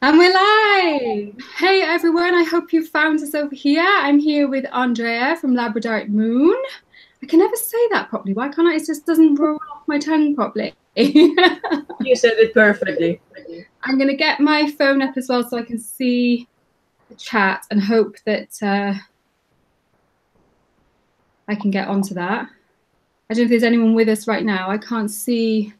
And we're live! Hey everyone, I hope you found us over here. I'm here with Andrea from Labradorite Moon. I can never say that properly. Why can't I? It just doesn't roll off my tongue properly. You said it perfectly. I'm going to get my phone up as well so I can see the chat and hope that I can get onto that. I don't know if there's anyone with us right now. I can't see.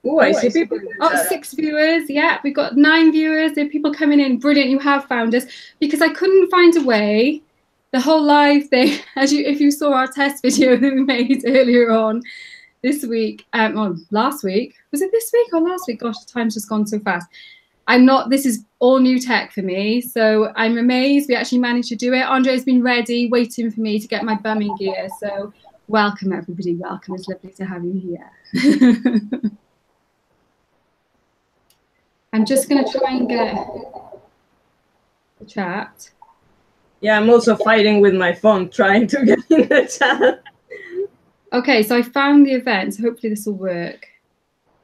Oh, I see people. Oh, 6 viewers. Yeah, we've got 9 viewers. There are people coming in. Brilliant. You have found us because I couldn't find a way. The whole live thing, if you saw our test video that we made earlier on this week, or last week. Was it this week or last week? Gosh, time's just gone so fast. This is all new tech for me. So I'm amazed we actually managed to do it. Andrea's been ready, waiting for me to get my bumming gear. So welcome, everybody. Welcome. It's lovely to have you here. I'm just going to try and get the chat. Yeah, I'm also fighting with my phone, trying to get in the chat. Okay, so I found the event. So hopefully this will work.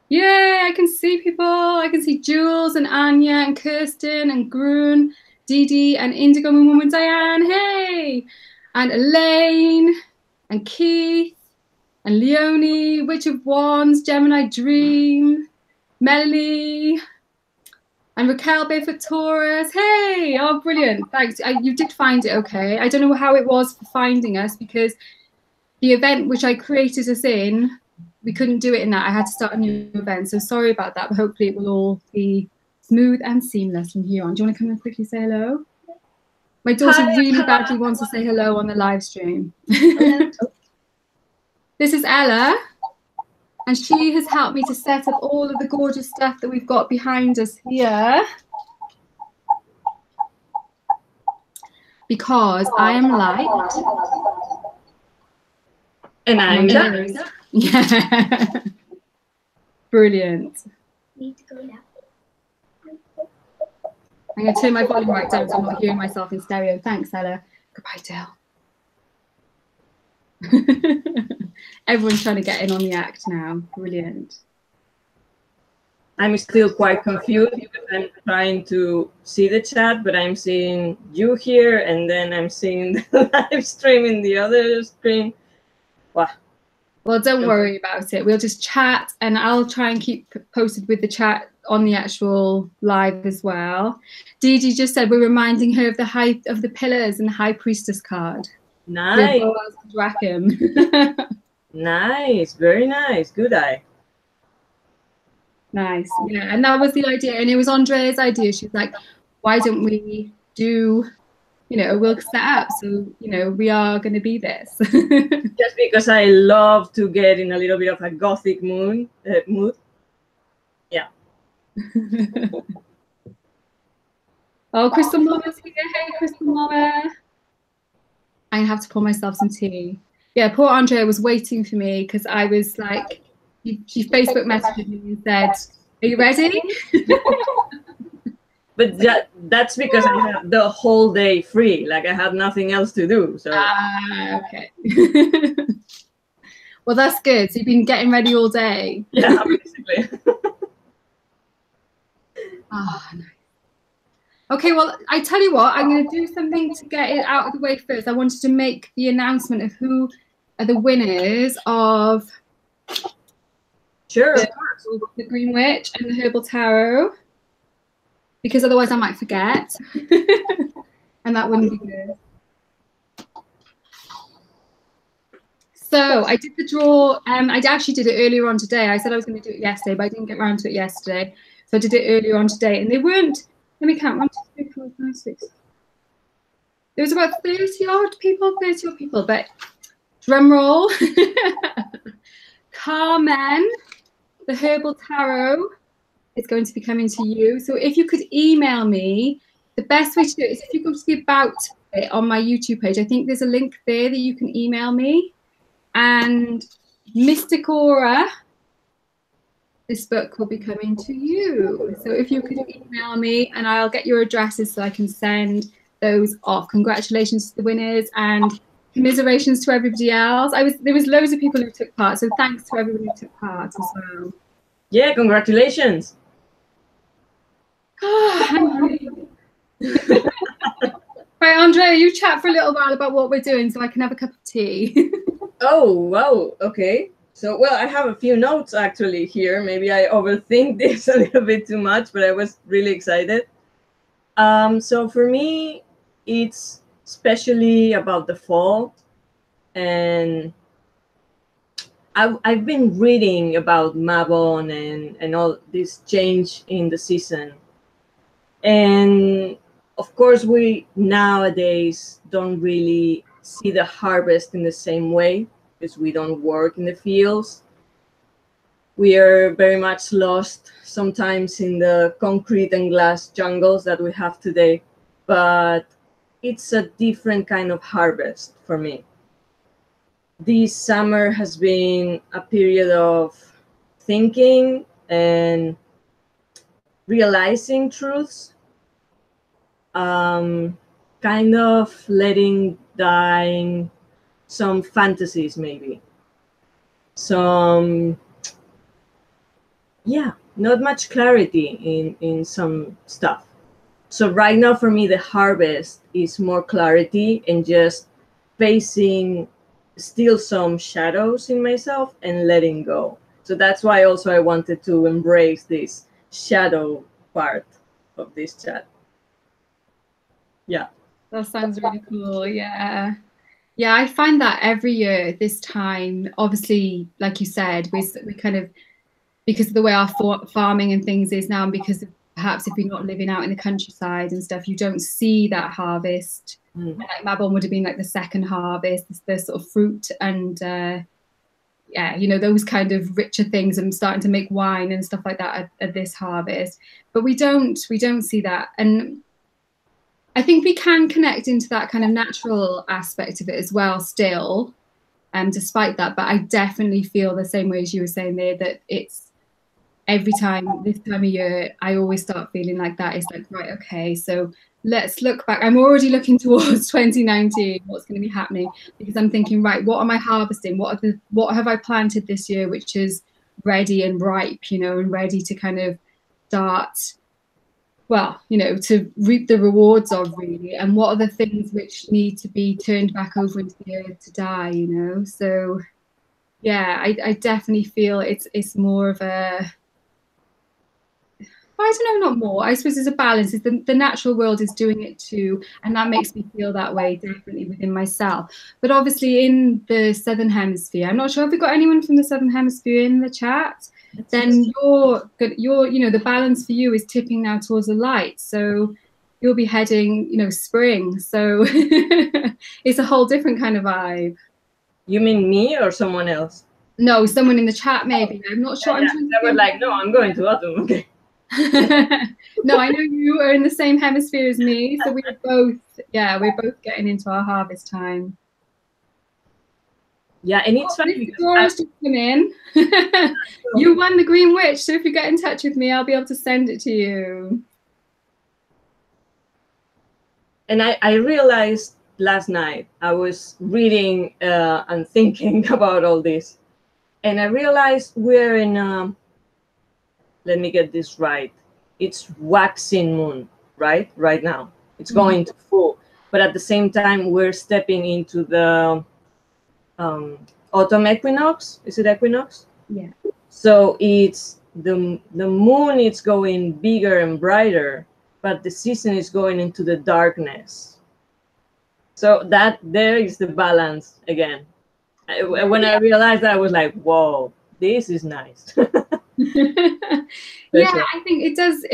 Yay, I can see people. I can see Jules and Anya and Kirsten and Grun, Dee Dee and Indigo Moon Woman Diane. Hey! And Elaine and Keith and Leonie, Witch of Wands, Gemini Dream, Melanie. And Raquel Bayford Taurus. Hey, oh, brilliant. Thanks. You did find it okay. I don't know how it was for finding us because the event which I created us in, we couldn't do it in that. I had to start a new event. So sorry about that, but hopefully it will all be smooth and seamless from here on. Do you want to come and quickly say hello? My daughter really badly wants to say hello on the live stream. This is Ella. And she has helped me to set up all of the gorgeous stuff that we've got behind us here. Because I am light. And I'm dark. Yeah. Brilliant. I'm going to turn my volume right down so I'm not hearing myself in stereo. Thanks, Ella. Goodbye, Dale. Everyone's trying to get in on the act now. Brilliant. I'm still quite confused because I'm trying to see the chat, but I'm seeing you here, and then I'm seeing the live stream in the other screen. Wow. Well, don't worry about it. We'll just chat, and I'll try and keep posted with the chat on the actual live as well. Dee Dee just said we're reminding her of the height of the pillars and the High Priestess card. Nice. Rackham. Nice, very nice. Good eye. Nice. Yeah, and that was the idea. And it was Andrea's idea. She was like, why don't we do, we'll set up. So, we are going to be this. Just because I love to get in a little bit of a gothic mood. Yeah. Oh, Crystal Mama's here. Hey, Crystal Mama. I have to pour myself some tea. Yeah, poor Andrea was waiting for me because I was like, she Facebook messaged me and said, are you ready? But that's because I have the whole day free. Like I have nothing else to do. So. Okay. Well, that's good. So you've been getting ready all day. Yeah, basically. Oh, nice. Okay, well, I tell you what, I'm going to do something to get it out of the way first. I wanted to make the announcement of who are the winners of the Green Witch and the Herbal Tarot, because otherwise I might forget, and that wouldn't be good. So I did the draw. I actually did it earlier on today. I said I was going to do it yesterday, but I didn't get around to it yesterday. So I did it earlier on today, and they weren't. Let me count. 1, 2, 3, 4, 5, 6. There was about 30 odd people, but drum roll. Carmen, the Herbal Tarot is going to be coming to you. So if you could email me, the best way to do it is if you go to the About bit on my YouTube page. I think there's a link there that you can email me. And Mystic Aura, this book will be coming to you. So if you could email me and I'll get your addresses so I can send those off. Congratulations to the winners and commiserations to everybody else. There was loads of people who took part, so thanks to everybody who took part as well. Yeah, congratulations. I'm Right, Andrea, you chat for a little while about what we're doing so I can have a cup of tea. Oh, wow. Okay. So, well, I have a few notes actually here. Maybe I overthink this a little bit too much, but I was really excited. So for me, it's especially about the fall, and I've been reading about Mabon and all this change in the season. And of course, we nowadays don't really see the harvest in the same way because we don't work in the fields. We are very much lost sometimes in the concrete and glass jungles that we have today. But it's a different kind of harvest for me. This summer has been a period of thinking and realizing truths, kind of letting die some fantasies, maybe. Some, yeah, not much clarity in some stuff. So right now for me, the harvest is more clarity and just facing still some shadows in myself and letting go. So that's why also I wanted to embrace this shadow part of this chat. Yeah. That sounds really cool. Yeah. Yeah, I find that every year at this time, obviously, like you said, we kind of, because of the way our farming and things is now, and because of perhaps if you're not living out in the countryside and stuff, you don't see that harvest. Mm. Like Mabon would have been like the second harvest, the sort of fruit and yeah, you know, those kind of richer things and starting to make wine and stuff like that at this harvest. But we don't see that. And I think we can connect into that kind of natural aspect of it as well still, despite that. But I definitely feel the same way as you were saying there, that it's every time this time of year, I always start feeling like that. It's like, right, okay, so let's look back. I'm already looking towards 2019, what's going to be happening, because I'm thinking, right, what am I harvesting? What have I planted this year, which is ready and ripe, you know, and ready to kind of start, well, you know, to reap the rewards of really, and what are the things which need to be turned back over into the earth to die, you know? So yeah, I definitely feel it's more of a, I don't know, not more. I suppose there's a balance. Is the natural world is doing it too, and that makes me feel that way definitely within myself. But obviously in the Southern Hemisphere, I'm not sure if we've got anyone from the Southern Hemisphere in the chat. Then you're good. You know, the balance for you is tipping now towards the light. So you'll be heading, you know, spring. So it's a whole different kind of vibe. You mean me or someone else? No, someone in the chat maybe. I'm not sure. Yeah, I'm trying to they were think. like, no, I'm going to autumn. Okay. No, I know you are in the same hemisphere as me, so we're both getting into our harvest time. Yeah, and it's funny because Dora's just come in. You won the Green Witch, so if you get in touch with me, I'll be able to send it to you. And I realized last night I was reading and thinking about all this, and I realized we're in let me get this right. It's waxing moon, right now it's going to full, but at the same time we're stepping into the autumn equinox. Is it equinox? Yeah. So it's the moon is going bigger and brighter, but the season is going into the darkness. So that there is the balance again. When I realized that, I was like, whoa, this is nice. Yeah, I think it does.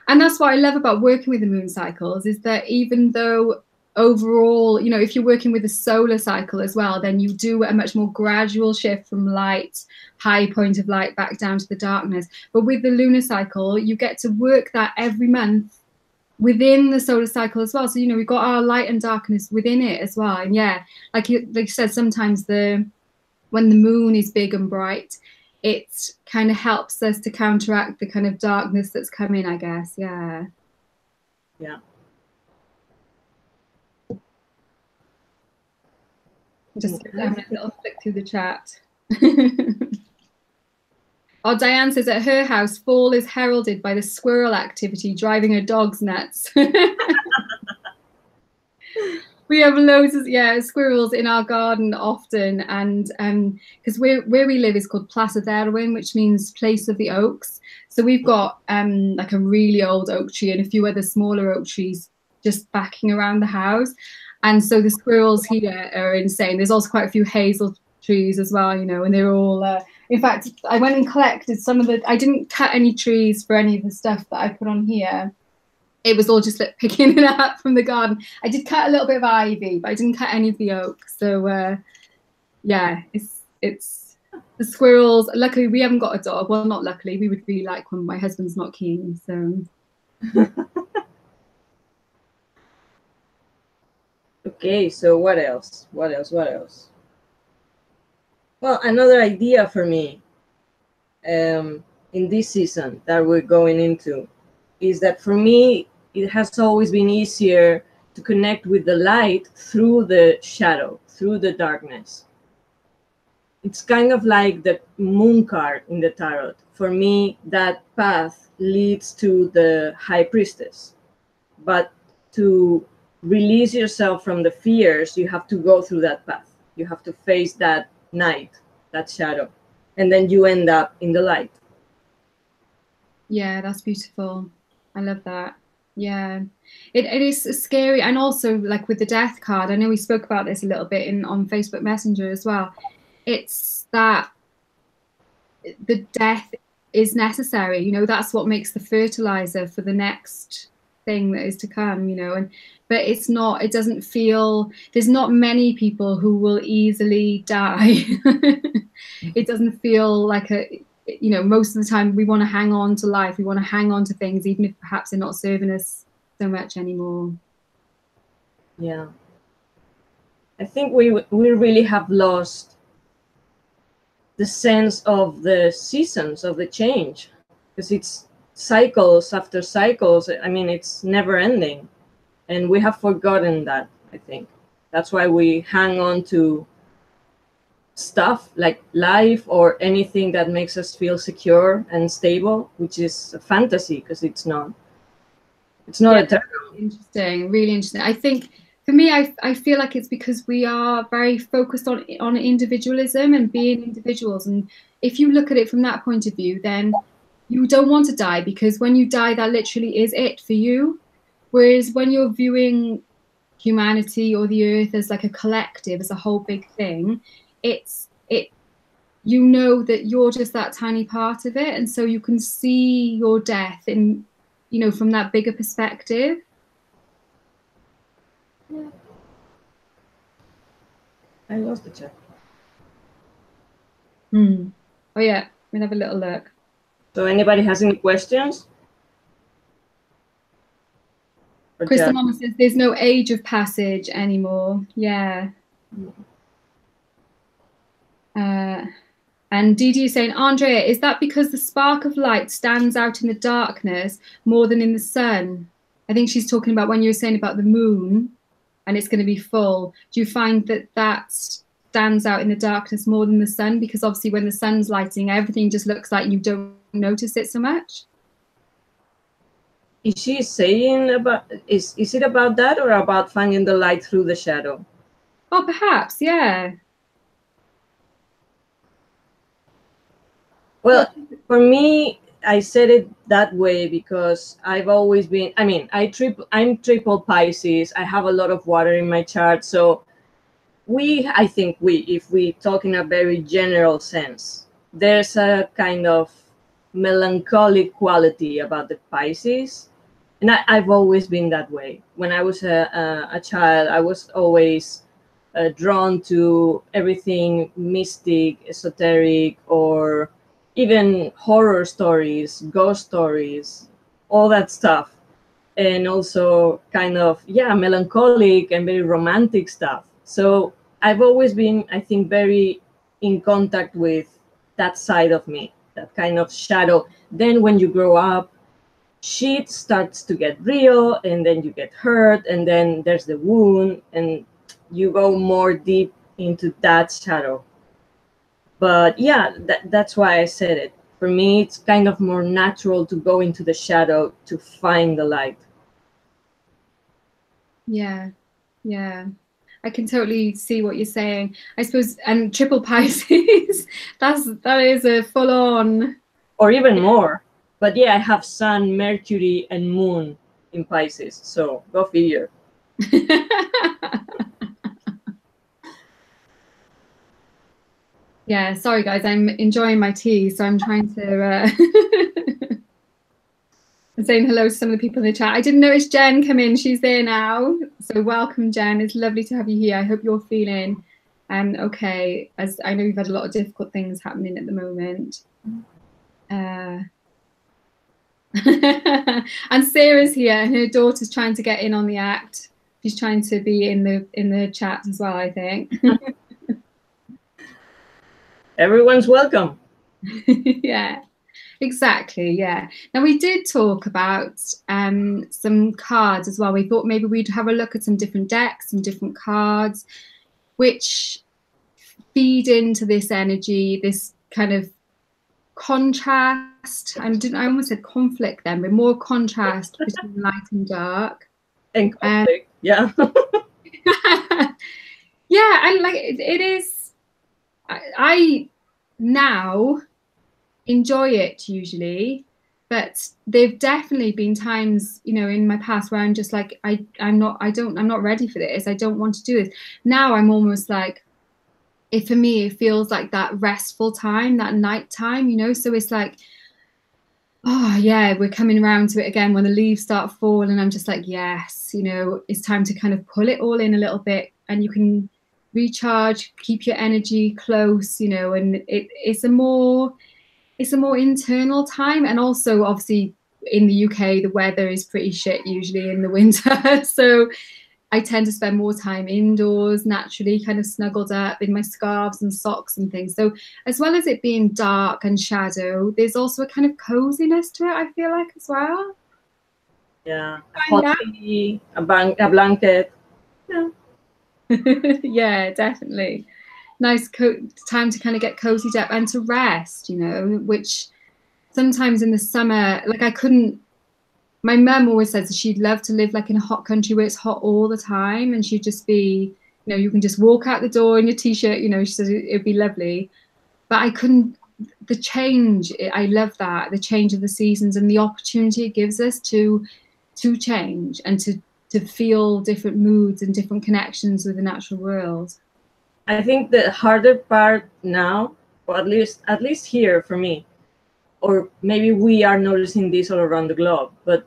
And that's what I love about working with the moon cycles is that even though overall, you know, if you're working with a solar cycle as well, then you do a much more gradual shift from light, high point of light back down to the darkness. But with the lunar cycle, you get to work that every month within the solar cycle as well. So, you know, we've got our light and darkness within it as well. And yeah, like you said, sometimes when the moon is big and bright, it kind of helps us to counteract the kind of darkness that's coming, I guess. Yeah. Yeah. Just having a little flick through the chat. Oh, Diane says at her house, fall is heralded by the squirrel activity, driving her dogs nuts. We have loads of squirrels in our garden often, and because where we live is called Plaza Derwin, which means place of the oaks. So we've got like a really old oak tree and a few other smaller oak trees just backing around the house, and so the squirrels here are insane. There's also quite a few hazel trees as well, you know, and they're all. In fact, I went and collected some of the. I didn't cut any trees for any of the stuff that I put on here. It was all just like picking it up from the garden. I did cut a little bit of ivy, but I didn't cut any of the oak. So yeah, it's the squirrels. Luckily, we haven't got a dog. Well, not luckily. We would really like one. My husband's not keen. So. Okay, so what else? What else? What else? Well, another idea for me in this season that we're going into is that for me, it has always been easier to connect with the light through the shadow, through the darkness. It's kind of like the moon card in the tarot. For me, that path leads to the high priestess. But to release yourself from the fears, you have to go through that path. You have to face that night, that shadow, and then you end up in the light. Yeah, that's beautiful. I love that. Yeah, it is scary, and also like with the death card. I know we spoke about this a little bit on Facebook Messenger as well. It's that the death is necessary. You know, that's what makes the fertilizer for the next thing that is to come. You know, but it's not. It doesn't feel. There's not many people who will easily die. It doesn't feel like a. You know, most of the time we want to hang on to life. We want to hang on to things, even if perhaps they're not serving us so much anymore. Yeah. I think we really have lost the sense of the seasons, of the change, because it's cycles after cycles. I mean, it's never ending. And we have forgotten that, I think. That's why we hang on to stuff like life or anything that makes us feel secure and stable, which is a fantasy because it's not eternal. Interesting, really interesting. I think for me, I feel like it's because we are very focused on individualism and being individuals. And if you look at it from that point of view, then you don't want to die, because when you die, that literally is it for you. Whereas when you're viewing humanity or the earth as like a collective, as a whole big thing, you know that you're just that tiny part of it, and so you can see your death in, you know, from that bigger perspective. Yeah. I lost the chat. Oh yeah, we'll have a little look. So anybody has any questions? Crystal Mama says there's no age of passage anymore. Yeah. And Didi is saying, Andrea, is that because the spark of light stands out in the darkness more than in the sun? I think she's talking about when you were saying about the moon and it's going to be full. Do you find that stands out in the darkness more than the sun? Because obviously when the sun's lighting, everything just looks like you don't notice it so much. Is she saying about, is it about that or about finding the light through the shadow? Oh, perhaps, yeah. Well, for me, I said it that way because I've always been, I mean, I'm triple Pisces. I have a lot of water in my chart. So I think if we talk in a very general sense, there's a kind of melancholic quality about the Pisces. And I've always been that way. When I was a child, I was always drawn to everything mystic, esoteric, or even horror stories, ghost stories, all that stuff. And also kind of, melancholic and very romantic stuff. So I've always been, I think, very in contact with that side of me, that kind of shadow. Then when you grow up, shit starts to get real, and then you get hurt, and then there's the wound, and you go more deep into that shadow. But yeah, that's why I said it. For me, it's kind of more natural to go into the shadow to find the light. Yeah, yeah. I can totally see what you're saying. I suppose, and triple Pisces, that is a full on. Or even more. But yeah, I have Sun, Mercury, and Moon in Pisces. So go figure. Yeah, sorry guys, I'm enjoying my tea, so I'm trying to I'm saying hello to some of the people in the chat. I didn't notice Jen come in. She's there now. So welcome, Jen. It's lovely to have you here. I hope you're feeling okay, as I know you've had a lot of difficult things happening at the moment. And Sarah's here, and her daughter's trying to get in on the act. She's trying to be in the chat as well, I think. Everyone's welcome. Yeah. Exactly, yeah. Now we did talk about some cards as well. We thought maybe we'd have a look at some different decks, some different cards, which feed into this energy, this kind of contrast. I almost said conflict then, but more contrast between light and dark. And conflict, yeah. Yeah, and like it is. I now enjoy it usually, but there've definitely been times, you know, in my past where I'm just like, I'm not ready for this. I don't want to do this. Now I'm almost like, for me, it feels like that restful time, that night time, you know. So it's like, oh yeah, we're coming around to it again when the leaves start falling, and I'm just like, yes, you know, it's time to kind of pull it all in a little bit, and you can recharge, keep your energy close, you know, and it's a more internal time. And also obviously in the UK the weather is pretty shit usually in the winter, so I tend to spend more time indoors, naturally kind of snuggled up in my scarves and socks and things. So as well as it being dark and shadow, there's also a kind of coziness to it, I feel like, as well. Yeah, a hot tea, a blanket. Yeah. Yeah, definitely. Nice time to kind of get cozied up and to rest, you know, which sometimes in the summer, like my mum always says that she'd love to live like in a hot country where it's hot all the time, and she'd just be, you know, you can just walk out the door in your t-shirt, you know, she says it'd be lovely. But I couldn't, the change, I love that, the change of the seasons and the opportunity it gives us to change and to feel different moods and different connections with the natural world. I think the harder part now, or at least here for me, or maybe we are noticing this all around the globe, but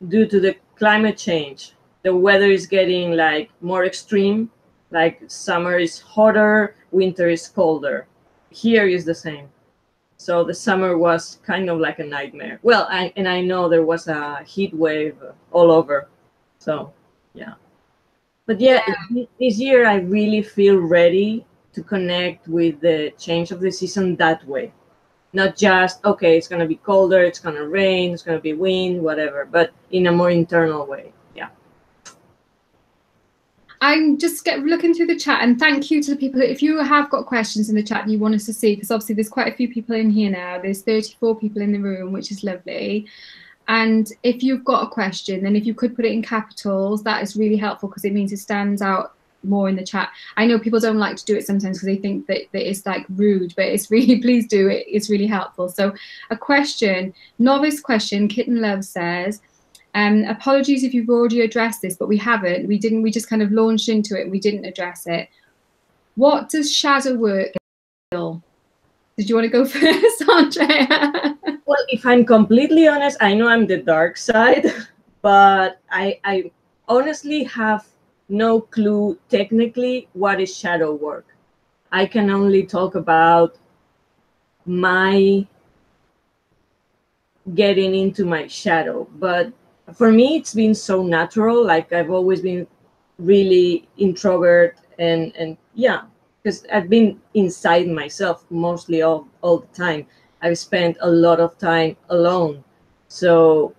due to the climate change, the weather is getting like more extreme. Like summer is hotter, winter is colder. Here is the same. So the summer was kind of like a nightmare. Well, I know there was a heat wave all over. So yeah. But yeah, this year I really feel ready to connect with the change of the season that way. Not just, okay, it's going to be colder, it's going to rain, it's going to be wind, whatever, but in a more internal way. Yeah. I'm just looking through the chat, and thank you to the people. If you have got questions in the chat you want us to see, because obviously there's quite a few people in here now. There's 34 people in the room, which is lovely. And if you've got a question, then if you could put it in capitals, that is really helpful because it means it stands out more in the chat. I know people don't like to do it sometimes because they think that it's like rude, but it's really, please do it. It's really helpful. So a question, novice question, Kitten Love says, apologies if you've already addressed this, but we haven't. We didn't. We just kind of launched into it. We didn't address it. What does shadow work feel? Did you want to go first, Andrea? Well, if I'm completely honest, I know I'm the dark side, but I honestly have no clue technically what is shadow work. I can only talk about my getting into my shadow, but for me it's been so natural. Like I've always been really introvert and yeah, because I've been inside myself mostly all the time. I've spent a lot of time alone, so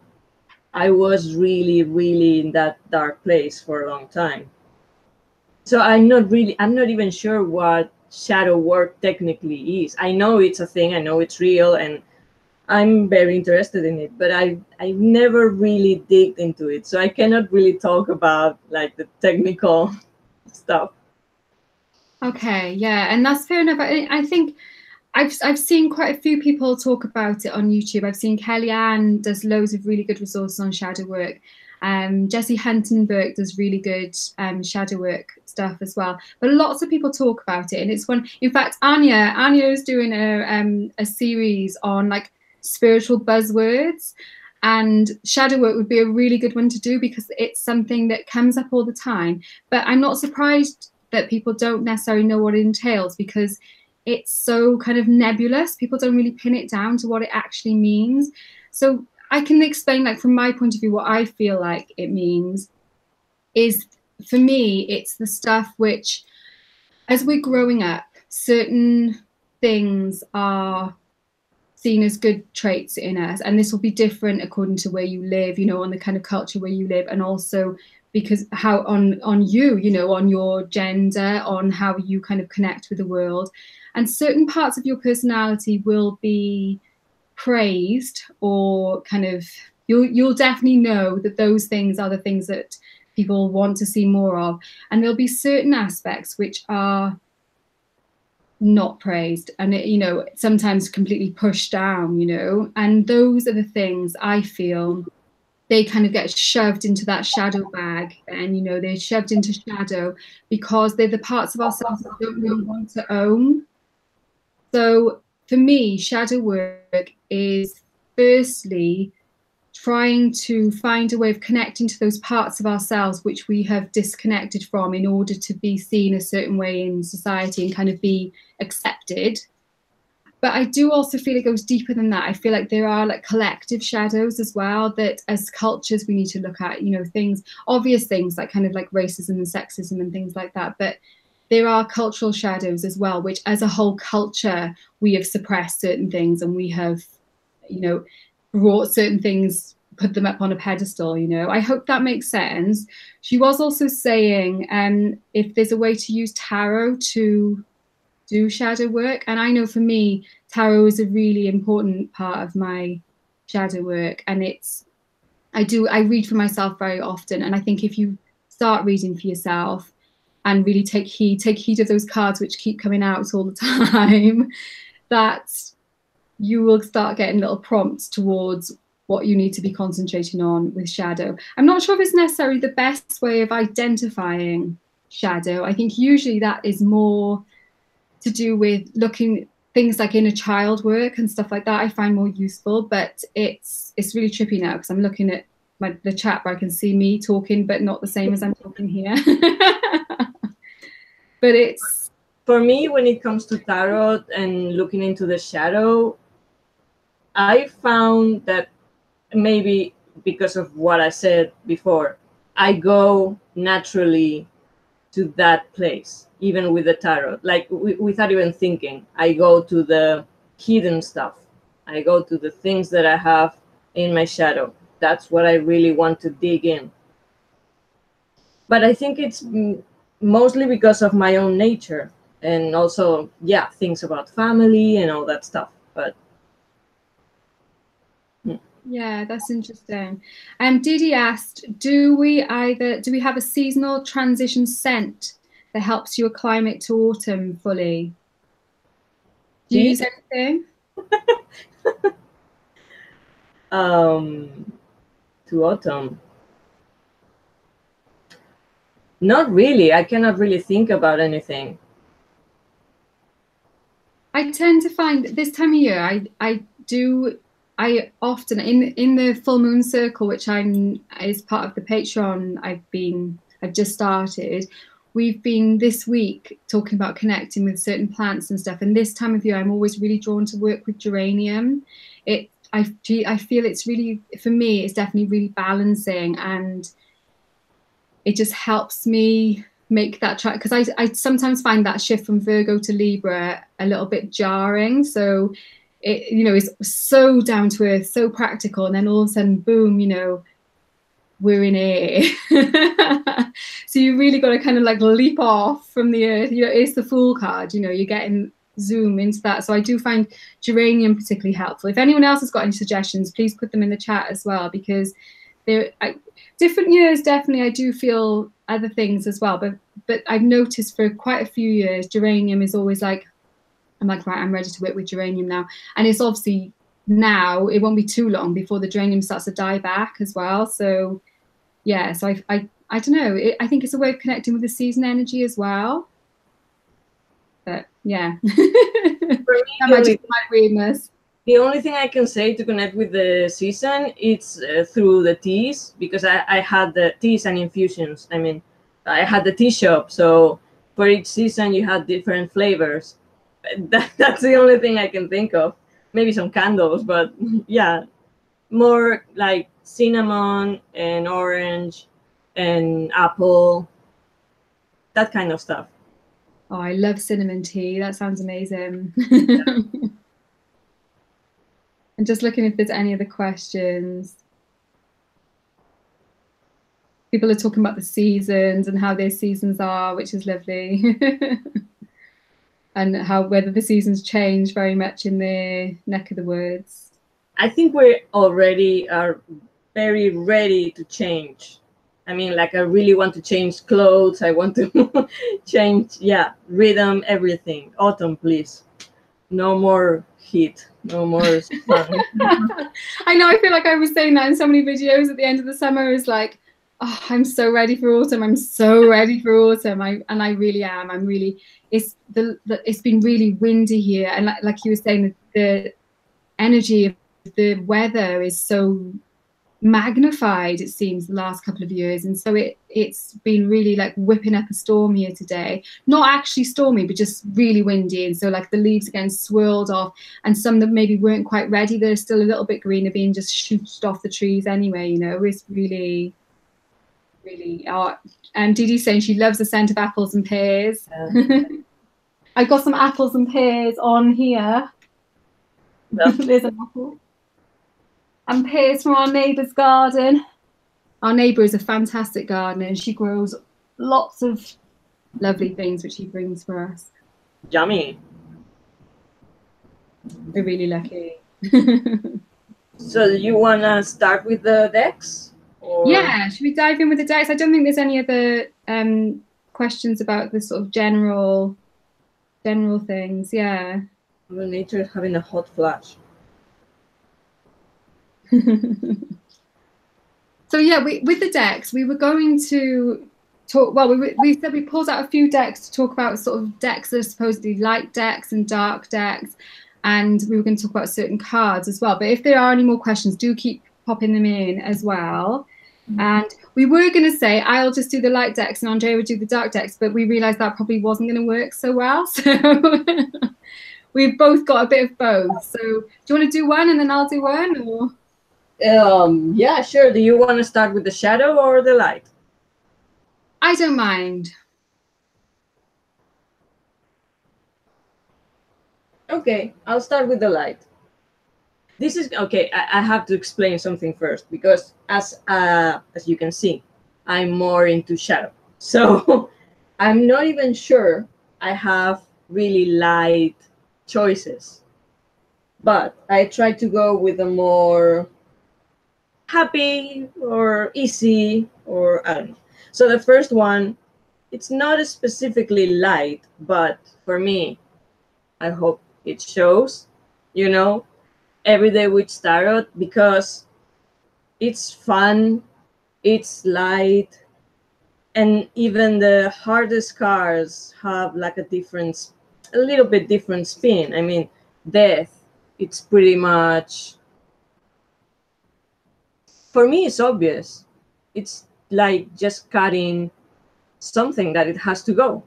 I was really in that dark place for a long time. So I'm not even sure what shadow work technically is. I know it's a thing, I know it's real, and I'm very interested in it, but I've never really digged into it, so I cannot really talk about like the technical stuff. Okay, yeah, and that's fair enough. I think I've seen quite a few people talk about it on YouTube. I've seen Kellyanne does loads of really good resources on shadow work. Jesse Huntenberg does really good shadow work stuff as well. But lots of people talk about it, and it's one. In fact, Anya is doing a series on like spiritual buzzwords, and shadow work would be a really good one to do because it's something that comes up all the time. But I'm not surprised that people don't necessarily know what it entails because it's so kind of nebulous. People don't really pin it down to what it actually means. So I can explain, like, from my point of view, what I feel like it means is, for me, it's the stuff which, as we're growing up, certain things are seen as good traits in us, and this will be different according to where you live, you know, on the kind of culture where you live, and also because how on you, you know, on your gender, on how you kind of connect with the world. And certain parts of your personality will be praised, or kind of you'll definitely know that those things are the things that people want to see more of, and there'll be certain aspects which are not praised, and it, you know, sometimes completely pushed down, you know, and those are the things I feel they kind of get shoved into that shadow bag, and you know, they're shoved into shadow because they're the parts of ourselves that we don't really want to own. So for me, shadow work is firstly trying to find a way of connecting to those parts of ourselves which we have disconnected from in order to be seen a certain way in society and kind of be accepted. But I do also feel it goes deeper than that. I feel like there are like collective shadows as well that as cultures we need to look at, you know, things, obvious things like kind of like racism and sexism and things like that. But there are cultural shadows as well, which as a whole culture, we have suppressed certain things, and we have, you know, brought certain things, put them up on a pedestal, you know. I hope that makes sense. She was also saying if there's a way to use tarot to do shadow work. And I know for me, tarot is a really important part of my shadow work. And I read for myself very often. And I think if you start reading for yourself and really take heed of those cards which keep coming out all the time, that you will start getting little prompts towards what you need to be concentrating on with shadow. I'm not sure if it's necessarily the best way of identifying shadow. I think usually that is more to do with looking things like inner child work and stuff like that. I find more useful, but it's really trippy now because I'm looking at the chat where I can see me talking, but not the same as I'm talking here. But it's, for me, when it comes to tarot and looking into the shadow, I found that maybe because of what I said before, I go naturally to that place, even with the tarot, like without even thinking. I go to the hidden stuff. I go to the things that I have in my shadow. That's what I really want to dig in. But I think it's mostly because of my own nature, and also, yeah, things about family and all that stuff. But yeah, that's interesting. Didi asked, do we have a seasonal transition scent that helps you acclimate to autumn fully? Do you use anything? To autumn, not really. I cannot really think about anything. I tend to find this time of year, I often in the full moon circle, which is part of the Patreon I've just started. We've been this week talking about connecting with certain plants and stuff. And this time of year, I'm always really drawn to work with geranium. I feel it's really, for me, it's definitely really balancing, and it just helps me make that track, because I sometimes find that shift from Virgo to Libra a little bit jarring. So it, you know, is so down to earth, so practical, and then all of a sudden, boom, you know, we're in air. So So you really got to kind of like leap off from the earth. You know, it's the Fool card. You know, you're getting zoom into that. So I do find geranium particularly helpful. If anyone else has got any suggestions, please put them in the chat as well, because different years, definitely I do feel other things as well. But I've noticed for quite a few years, geranium is always like, I'm like, right, I'm ready to work with geranium now. And it's obviously now, it won't be too long before the geranium starts to die back as well. So yeah, so I don't know. I think it's a way of connecting with the season energy as well. But yeah, that might just be my weirdness. The only thing I can say to connect with the season is through the teas, because I had the teas and infusions. I mean, I had the tea shop, so for each season you had different flavors. That's the only thing I can think of. Maybe some candles, but yeah, more like cinnamon and orange and apple, that kind of stuff. Oh, I love cinnamon tea. That sounds amazing. I'm just looking if there's any other questions. People are talking about the seasons and how their seasons are, which is lovely. And how whether the seasons change very much in their neck of the woods. I think we already are very ready to change. I mean, like I really want to change clothes. I want to change, yeah, rhythm, everything. Autumn, please. No more heat. No more sun. I know. I feel like I was saying that in so many videos at the end of the summer. Is like, oh, I'm so ready for autumn. I'm so ready for autumn. And I really am. I'm really. It's been really windy here, and like you were saying, the energy of the weather is so magnified, it seems, the last couple of years, and so it's been really like whipping up a storm here today. Not actually stormy, but just really windy, and so like the leaves again swirled off, and some that maybe weren't quite ready, they're still a little bit green, are being just shooshed off the trees anyway. You know, it's really and Dee saying she loves the scent of apples and pears. Yeah. I've got some apples and pears on here. Yeah. There's an apple. And pears from our neighbour's garden. Our neighbour is a fantastic gardener, and she grows lots of lovely things which she brings for us. Yummy. We're really lucky. So you want to start with the decks? Or? Yeah, should we dive in with the decks? I don't think there's any other questions about the sort of general things. Yeah. Well, nature is having a hot flash. So yeah, with the decks, we were going to talk. Well, we said we pulled out a few decks to talk about sort of decks that are supposedly light decks and dark decks, and we were going to talk about certain cards as well. But if there are any more questions, do keep popping them in as well. Mm-hmm. And we were going to say I'll just do the light decks and Andrea would do the dark decks, but we realised that probably wasn't going to work so well. So we've both got a bit of both. So do you want to do one and then I'll do one, or? Yeah, sure. Do you want to start with the shadow or the light? I don't mind. Okay, I'll start with the light. This is okay. I have to explain something first, because as you can see, I'm more into shadow. So I'm not even sure I have really light choices, but I try to go with a more happy or easy, or I don't know. So the first one, it's not specifically light, but for me, I hope it shows, you know, Everyday Witch Tarot, because it's fun, it's light, and even the hardest cards have like a little bit different spin. I mean, death, it's pretty much, for me, it's obvious. It's like just cutting something that it has to go,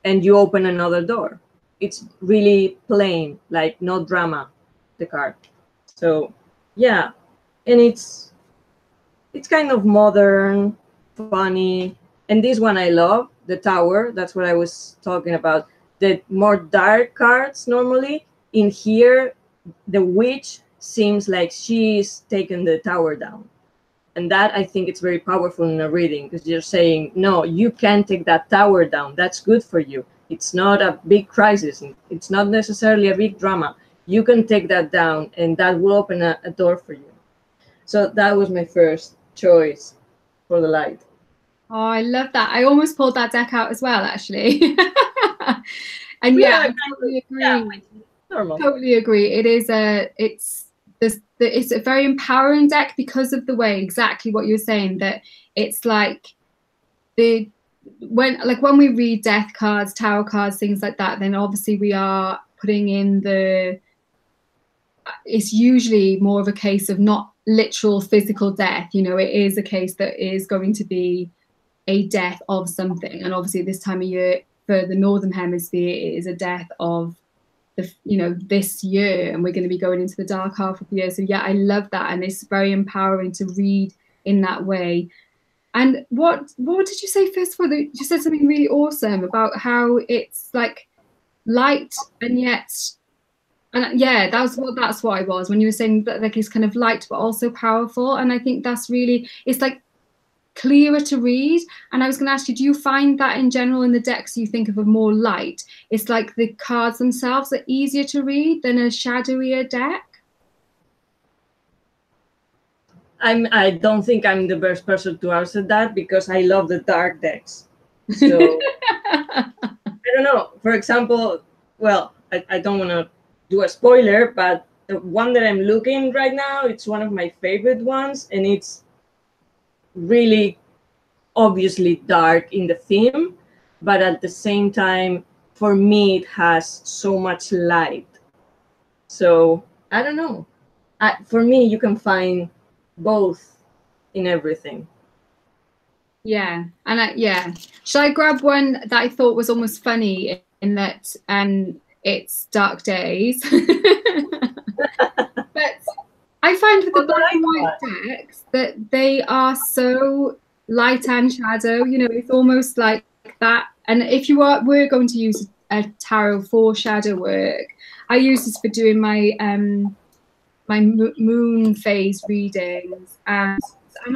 and you open another door. It's really plain, like no drama, the card. So yeah, and it's kind of modern, funny. And this one I love, the Tower. That's what I was talking about. The more dark cards normally, in here, the witch seems like she's taken the tower down. And that, I think, it's very powerful in a reading, because you're saying, no, you can take that tower down. That's good for you. It's not a big crisis. It's not necessarily a big drama. You can take that down, and that will open a door for you. So that was my first choice for the light. Oh, I love that. I almost pulled that deck out as well, actually. And yeah, I totally agree. Yeah, normal. Totally agree. It is it's a very empowering deck because of the way, exactly what you're saying, that it's like when we read death cards, tarot cards, things like that, then obviously we are putting in it's usually more of a case of not literal physical death. You know, it is a case that is going to be a death of something. And obviously this time of year for the Northern Hemisphere, it is a death of this year, and we're going to be going into the dark half of the year. So yeah, I love that. And it's very empowering to read in that way. And what did you say first of all? You said something really awesome about how it's like light and yet, and yeah, that's what I was when you were saying that, like, it's kind of light but also powerful. And I think that's really, it's like clearer to read. And I was going to ask you, do you find that in general in the decks you think of a more light, it's like the cards themselves are easier to read than a shadowier deck? I don't think I'm the best person to answer that, because I love the dark decks. So I don't know. For example, well, I don't want to do a spoiler, but the one that I'm looking right now, it's one of my favorite ones, and it's really obviously dark in the theme, but at the same time, for me, it has so much light. So I don't know. For me, you can find both in everything. Yeah, and yeah. Should I grab one that I thought was almost funny in that it's Dark Days? But I find with the black and white decks that they are so light and shadow. You know, it's almost like that. And if we're going to use a tarot for shadow work, I use this for doing my my moon phase readings, and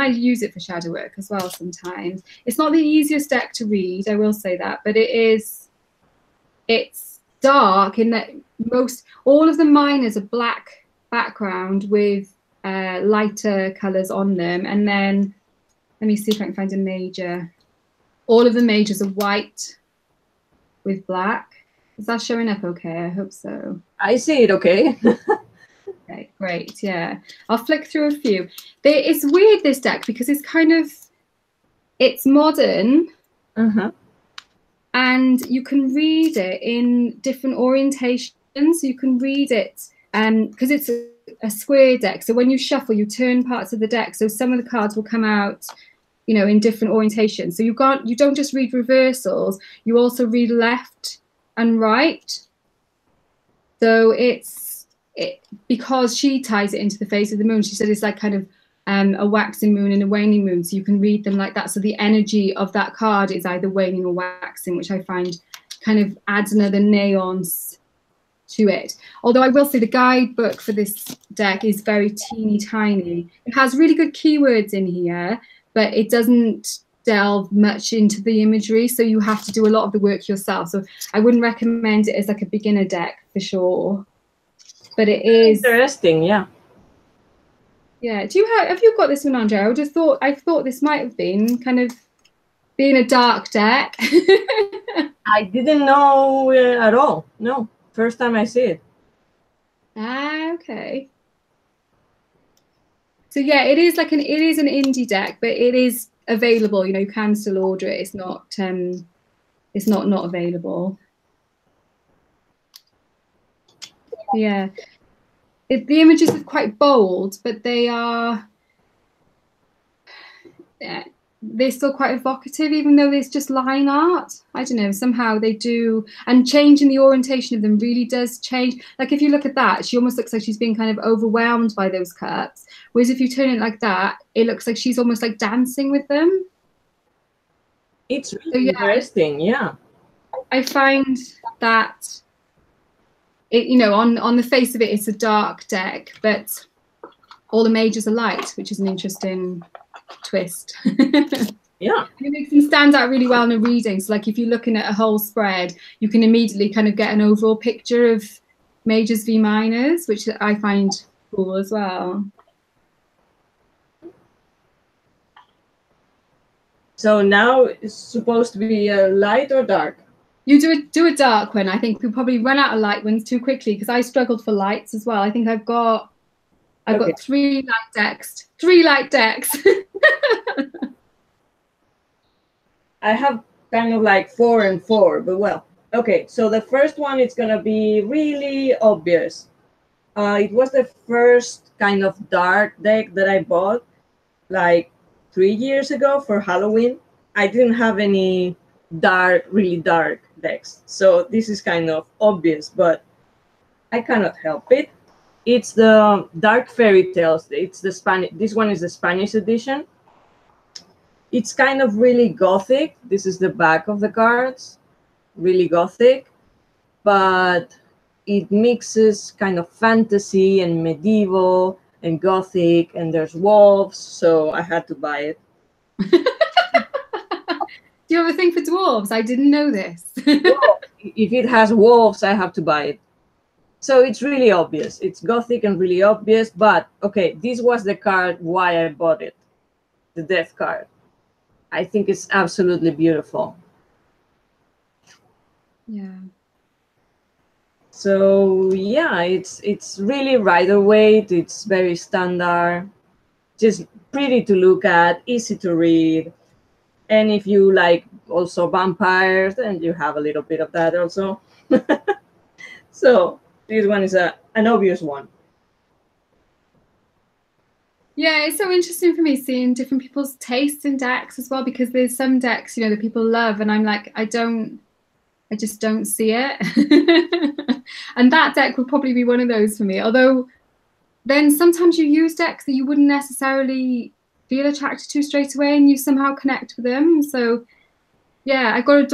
I use it for shadow work as well sometimes. It's not the easiest deck to read, I will say that, but it's dark in that all of the minors are black background with lighter colors on them. And then let me see if I can find a major. All of the majors are white with black. Is that showing up okay? I hope so. I see it okay. Okay, great. Yeah, I'll flick through a few. It's weird, this deck, because it's modern, and you can read it in different orientations. You can read it because it's a square deck. So when you shuffle, you turn parts of the deck. So some of the cards will come out, you know, in different orientations. So you don't just read reversals. You also read left and right. So because she ties it into the phase of the moon, she said it's like kind of a waxing moon and a waning moon, so you can read them like that. So the energy of that card is either waning or waxing, which I find kind of adds another nuance to it. Although I will say the guidebook for this deck is very teeny tiny. It has really good keywords in here, but it doesn't delve much into the imagery, so you have to do a lot of the work yourself. So I wouldn't recommend it as like a beginner deck for sure. But it is interesting, yeah. Yeah. Have you got this one, Andrea? I thought this might have been kind of being a dark deck. I didn't know at all. No, first time I see it. Ah, okay. So yeah, it is an indie deck, but it is available. You know, you can still order it. It's not not available. Yeah. The images are quite bold, but they're still quite evocative, even though it's just line art. I don't know, somehow they do, and changing the orientation of them really does change. Like if you look at that, she almost looks like she's being kind of overwhelmed by those cups, whereas if you turn it like that, it looks like she's almost like dancing with them. It's really interesting, yeah. I find that you know, on the face of it, it's a dark deck, but all the majors are light, which is an interesting twist. Yeah. It makes them stand out really well in a reading. So like if you're looking at a whole spread, you can immediately kind of get an overall picture of majors v minors, which I find cool as well. So now it's supposed to be light or dark? You do a dark one. I think we probably run out of light ones too quickly because I struggled for lights as well. I think I've got Okay. 3 light decks. 3 light decks. I have kind of like 4 and 4, but well, okay. So the first one is gonna be really obvious. It was the first kind of dark deck that I bought like 3 years ago for Halloween. I didn't have any really dark decks, so this is kind of obvious, but I cannot help it. It's the Dark Fairy Tales. It's the Spanish. This one is the Spanish edition. It's kind of really gothic. This is the back of the cards, really gothic, but it mixes kind of fantasy and medieval and gothic, and there's wolves, so I had to buy it. Do you have a thing for dwarves? I didn't know this. Well, if it has wolves, I have to buy it. So it's really obvious. It's gothic and really obvious, but okay, this was the card why I bought it, the death card. I think it's absolutely beautiful. Yeah. So yeah, it's really rider weight. It's very standard, just pretty to look at, easy to read. And if you like also vampires, then you have a little bit of that also. So this one is an obvious one. Yeah, it's so interesting for me seeing different people's tastes in decks as well, because there's some decks, you know, that people love, and I'm like, I just don't see it. And that deck would probably be one of those for me. Although then sometimes you use decks that you wouldn't necessarily feel attracted to straight away, and you somehow connect with them. So yeah, I've got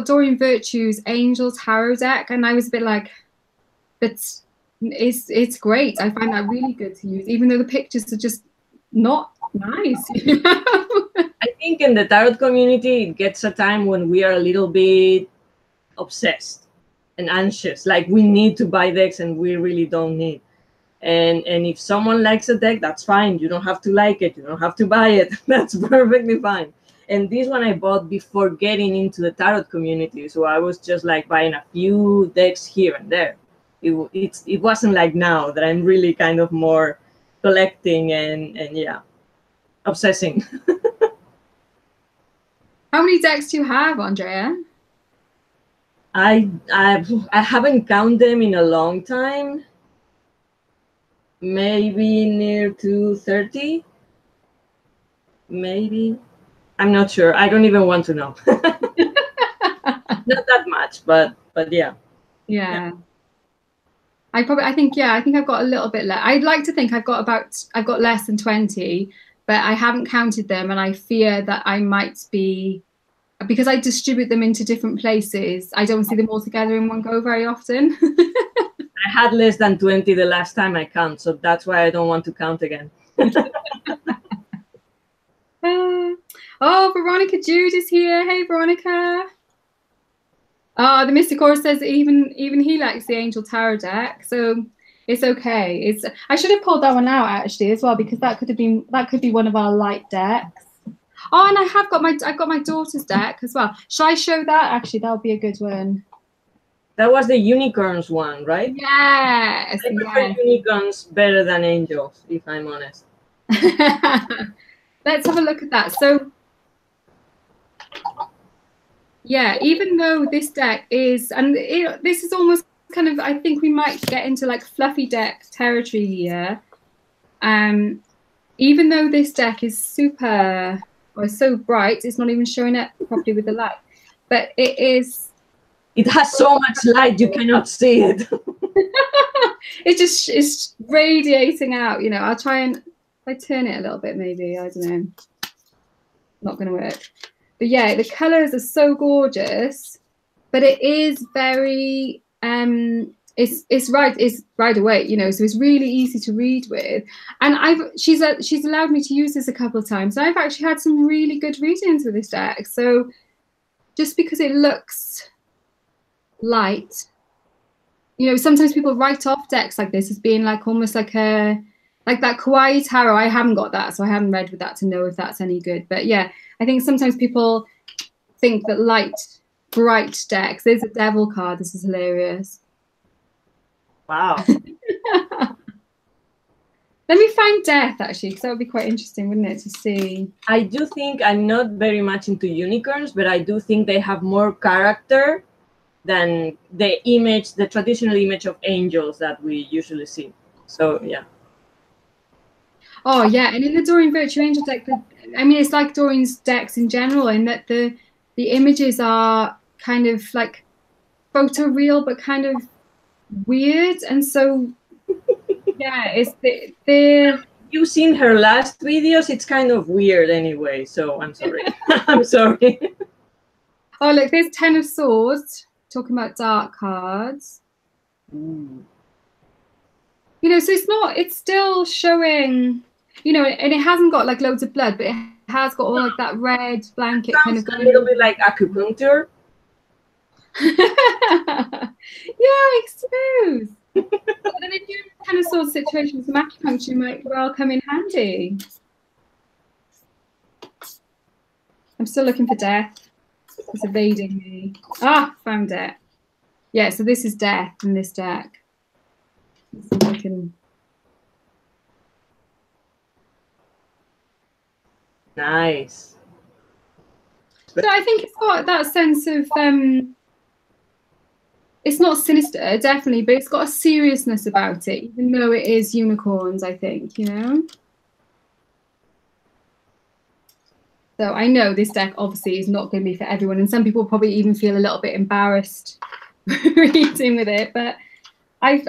Dorian Virtue's Angel Tarot deck, and I was a bit like, it's great. I find that really good to use, even though the pictures are just not nice. I think in the tarot community, it gets a time when we are a little bit obsessed and anxious, like we need to buy decks and we really don't need. And if someone likes a deck, that's fine. You don't have to like it. You don't have to buy it. That's perfectly fine. And this one I bought before getting into the tarot community, so I was just like buying a few decks here and there. It wasn't like now that I'm really kind of more collecting and yeah, obsessing. How many decks do you have, Andrea? I haven't counted them in a long time. Maybe near to 30. Maybe. I'm not sure. I don't even want to know. Not that much, but yeah. Yeah. I think I've got a little bit less. I'd like to think I've got less than 20, but I haven't counted them, and I fear that I might be, because I distribute them into different places, I don't see them all together in one go very often. I had less than 20 the last time I count, so that's why I don't want to count again. Oh, Veronica Jude is here. Hey, Veronica. The Mystic Horse says even he likes the Angel Tarot deck, so it's okay. I should have pulled that one out actually as well, because that could be one of our light decks. Oh, and I've got my daughter's deck as well. Shall I show that? Actually, that'll be a good one. That was the unicorns one, right? Yes. I prefer unicorns better than angels, if I'm honest. Let's have a look at that. So yeah, even though this deck is, and this is almost kind of, I think we might get into like fluffy deck territory here. Even though this deck is super, or so bright, it's not even showing up properly with the light. But it has so much light you cannot see it. It's radiating out, you know. I'll try and, if I turn it a little bit, maybe, I don't know. Not going to work. But yeah, the colors are so gorgeous, but it is very it's right away, you know, so it's really easy to read with. And she's allowed me to use this a couple of times. I've actually had some really good readings with this deck. So just because it looks light, you know, sometimes people write off decks like this as being like almost like that Kawaii Tarot. I haven't got that, so I haven't read with that to know if that's any good. But yeah, I think sometimes people think that light, bright decks. There's a devil card. This is hilarious. Wow. Let me find death, actually, because that would be quite interesting, wouldn't it, to see? I do think I'm not very much into unicorns, but I do think they have more character than the traditional image of angels that we usually see. So, yeah. Oh, yeah, and in the Doreen Virtue Angel deck, I mean, it's like Doreen's decks in general, in that the images are kind of like photoreal, but kind of weird. And so, yeah, it's the You've seen her last videos. It's kind of weird anyway, so I'm sorry. I'm sorry. Oh, look, there's 10 of Swords, talking about dark cards. Ooh. You know, so it's still showing, you know, and it hasn't got like loads of blood, but it has got all like that red blanket kind of a little bit like acupuncture. Yeah, I suppose. But then if you're in kind of sort of situation, some acupuncture might well come in handy. I'm still looking for death. It's evading me. Ah, found it. Yeah, so this is death in this deck. Let's see if I can. Nice. So I think it's got that sense of it's not sinister, definitely, but it's got a seriousness about it, even though it is unicorns, I think, you know? So I know this deck obviously is not going to be for everyone, and some people probably even feel a little bit embarrassed reading with it, but I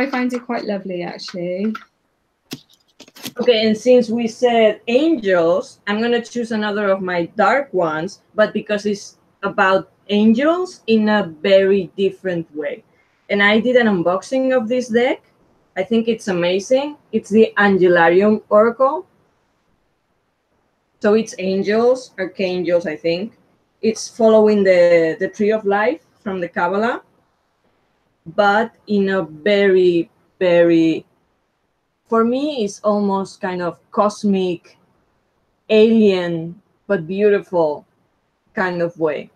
find it quite lovely, actually. Okay, and since we said angels, I'm going to choose another of my dark ones, but because it's about angels in a very different way. And I did an unboxing of this deck. I think it's amazing. It's the Angelarium Oracle. So it's angels, archangels, I think. It's following the Tree of Life from the Kabbalah, but in a very, very, for me, it's almost kind of cosmic, alien, but beautiful kind of way.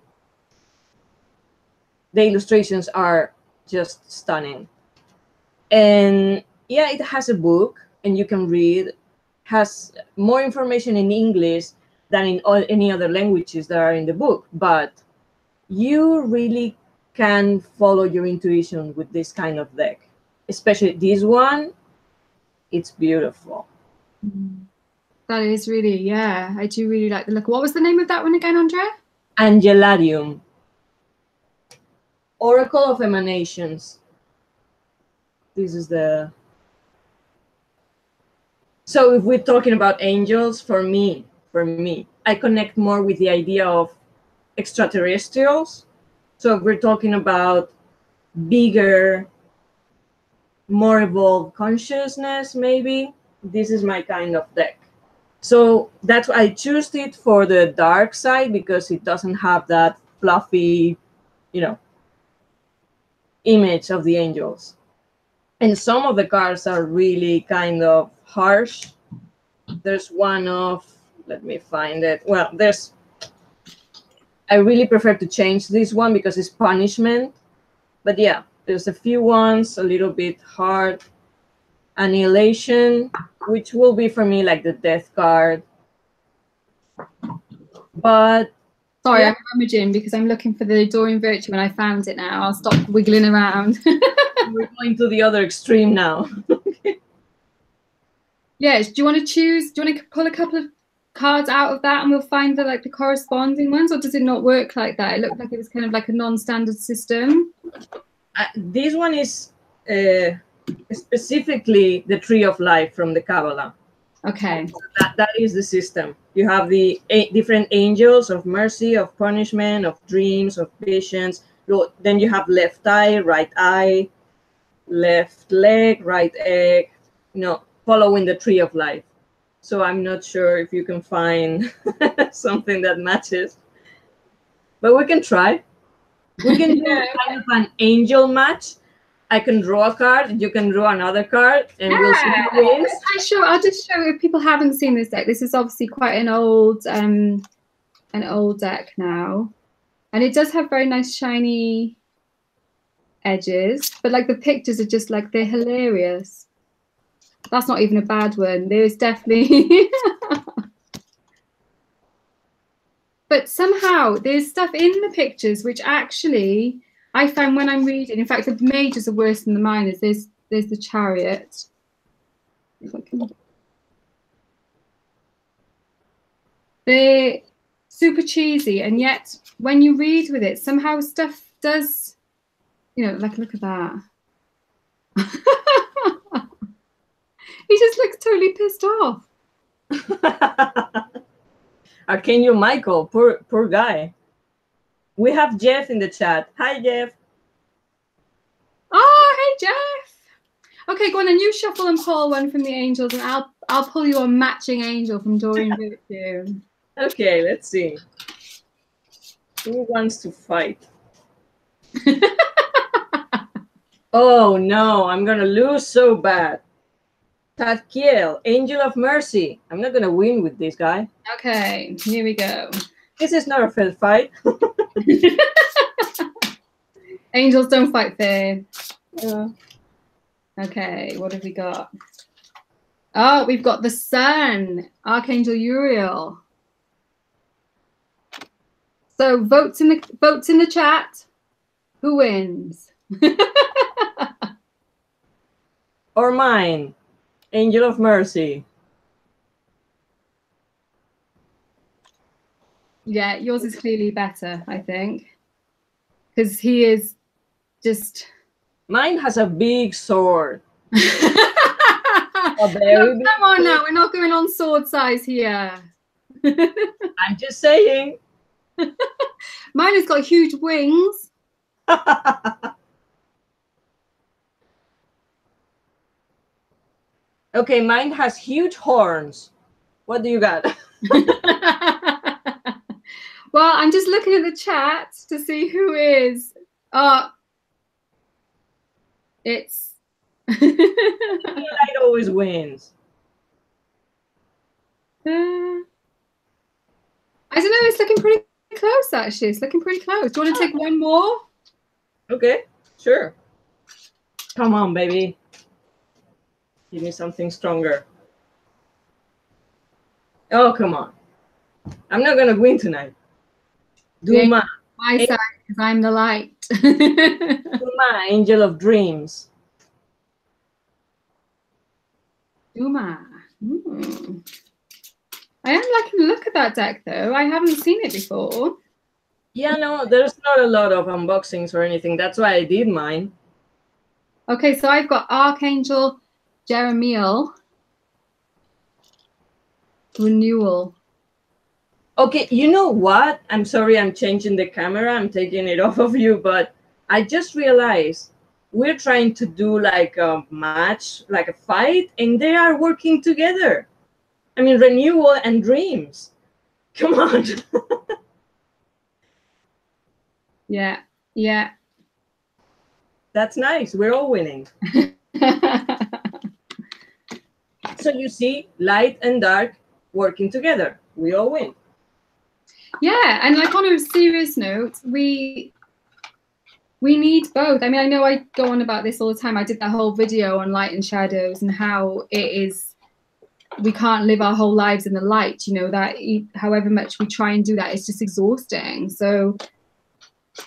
The illustrations are just stunning. And yeah, it has a book and you can read, has more information in English than in any other languages that are in the book, but you really can follow your intuition with this kind of deck. Especially this one, it's beautiful. That is really, yeah, I do really like the look. What was the name of that one again, Andrea? Angelarium. Oracle of Emanations. This is the... So if we're talking about angels, for me, I connect more with the idea of extraterrestrials. So if we're talking about bigger, more evolved consciousness, maybe, this is my kind of deck. So that's why I choose it for the dark side, because it doesn't have that fluffy, you know, image of the angels. And some of the cards are really kind of harsh. There's one of, let me find it. Well, there's, I really prefer to change this one because it's punishment. But yeah, there's a few ones a little bit hard. Annihilation, which will be for me like the death card. But sorry, yeah. I'm rummaging because I'm looking for the Doreen Virtue and I found it now. I'll stop wiggling around. We're going to the other extreme now. Yes, do you want to choose? Do you want to pull a couple of cards out of that and we'll find the corresponding ones, or does it not work like that? It looked like it was kind of like a non-standard system. This one is specifically the Tree of Life from the Kabbalah. Okay. So that is the system. You have the different angels of mercy, of punishment, of dreams, of visions. Then you have left eye, right eye, left leg, right egg, following the tree of life. So I'm not sure if you can find something that matches, but we can try. We can do kind of an angel match. I can draw a card, you can draw another card, and we'll see who wins. I'll just show if people haven't seen this deck. This is obviously quite an old deck now, and it does have very nice shiny edges, but like the pictures are just like, they're hilarious. That's not even a bad one. There's definitely but somehow there's stuff in the pictures which actually I found when I'm reading. In fact, the majors are worse than the minors. There's the Chariot. They're super cheesy, and yet when you read with it, somehow stuff does, like, look at that. He just looks totally pissed off. Archangel Michael, poor guy. We have Jeff in the chat. Hi, Jeff. Oh, hey, Jeff. Okay, go on, and you shuffle and pull one from the angels, and I'll pull you a matching angel from Dorian Virtue. Okay, let's see. Who wants to fight? Oh no, I'm gonna lose so bad. Tadkiel, Angel of Mercy. I'm not gonna win with this guy. Okay, here we go. This is not a fair fight. Angels don't fight fair. Yeah. Okay, what have we got? Oh, we've got the Sun, Archangel Uriel. So votes in the chat. Who wins? Or mine, Angel of Mercy. Yeah, yours is clearly better, I think, because he is just. Mine has a big sword. No, come on now, we're not going on sword size here. I'm just saying. Mine has got huge wings. Okay, mine has huge horns. What do you got? Well, I'm just looking at the chat to see who is. It's. Light always wins. I don't know. It's looking pretty close, actually. It's looking pretty close. Do you want to take one more? Okay, sure. Come on, baby. Give me something stronger. Oh, come on. I'm not going to win tonight. Duma. My side, because I'm the light. Duma, Angel of Dreams. Duma. I am liking the look at that deck, though. I haven't seen it before. Yeah, no, there's not a lot of unboxings or anything. That's why I did mine. Okay, so I've got Archangel Jeremiel. Renewal. Okay, you know what? I'm sorry I'm changing the camera. I'm taking it off of you, but I just realized we're trying to do like a match, like a fight, and they are working together. I mean, renewal and dreams. Come on. Yeah, yeah. That's nice. We're all winning. So you see, light and dark working together. We all win. Yeah, and like on a serious note, we need both. I mean, I know I go on about this all the time. I did that whole video on light and shadows and how it is, we can't live our whole lives in the light, you know, that however much we try and do that, it's just exhausting. So,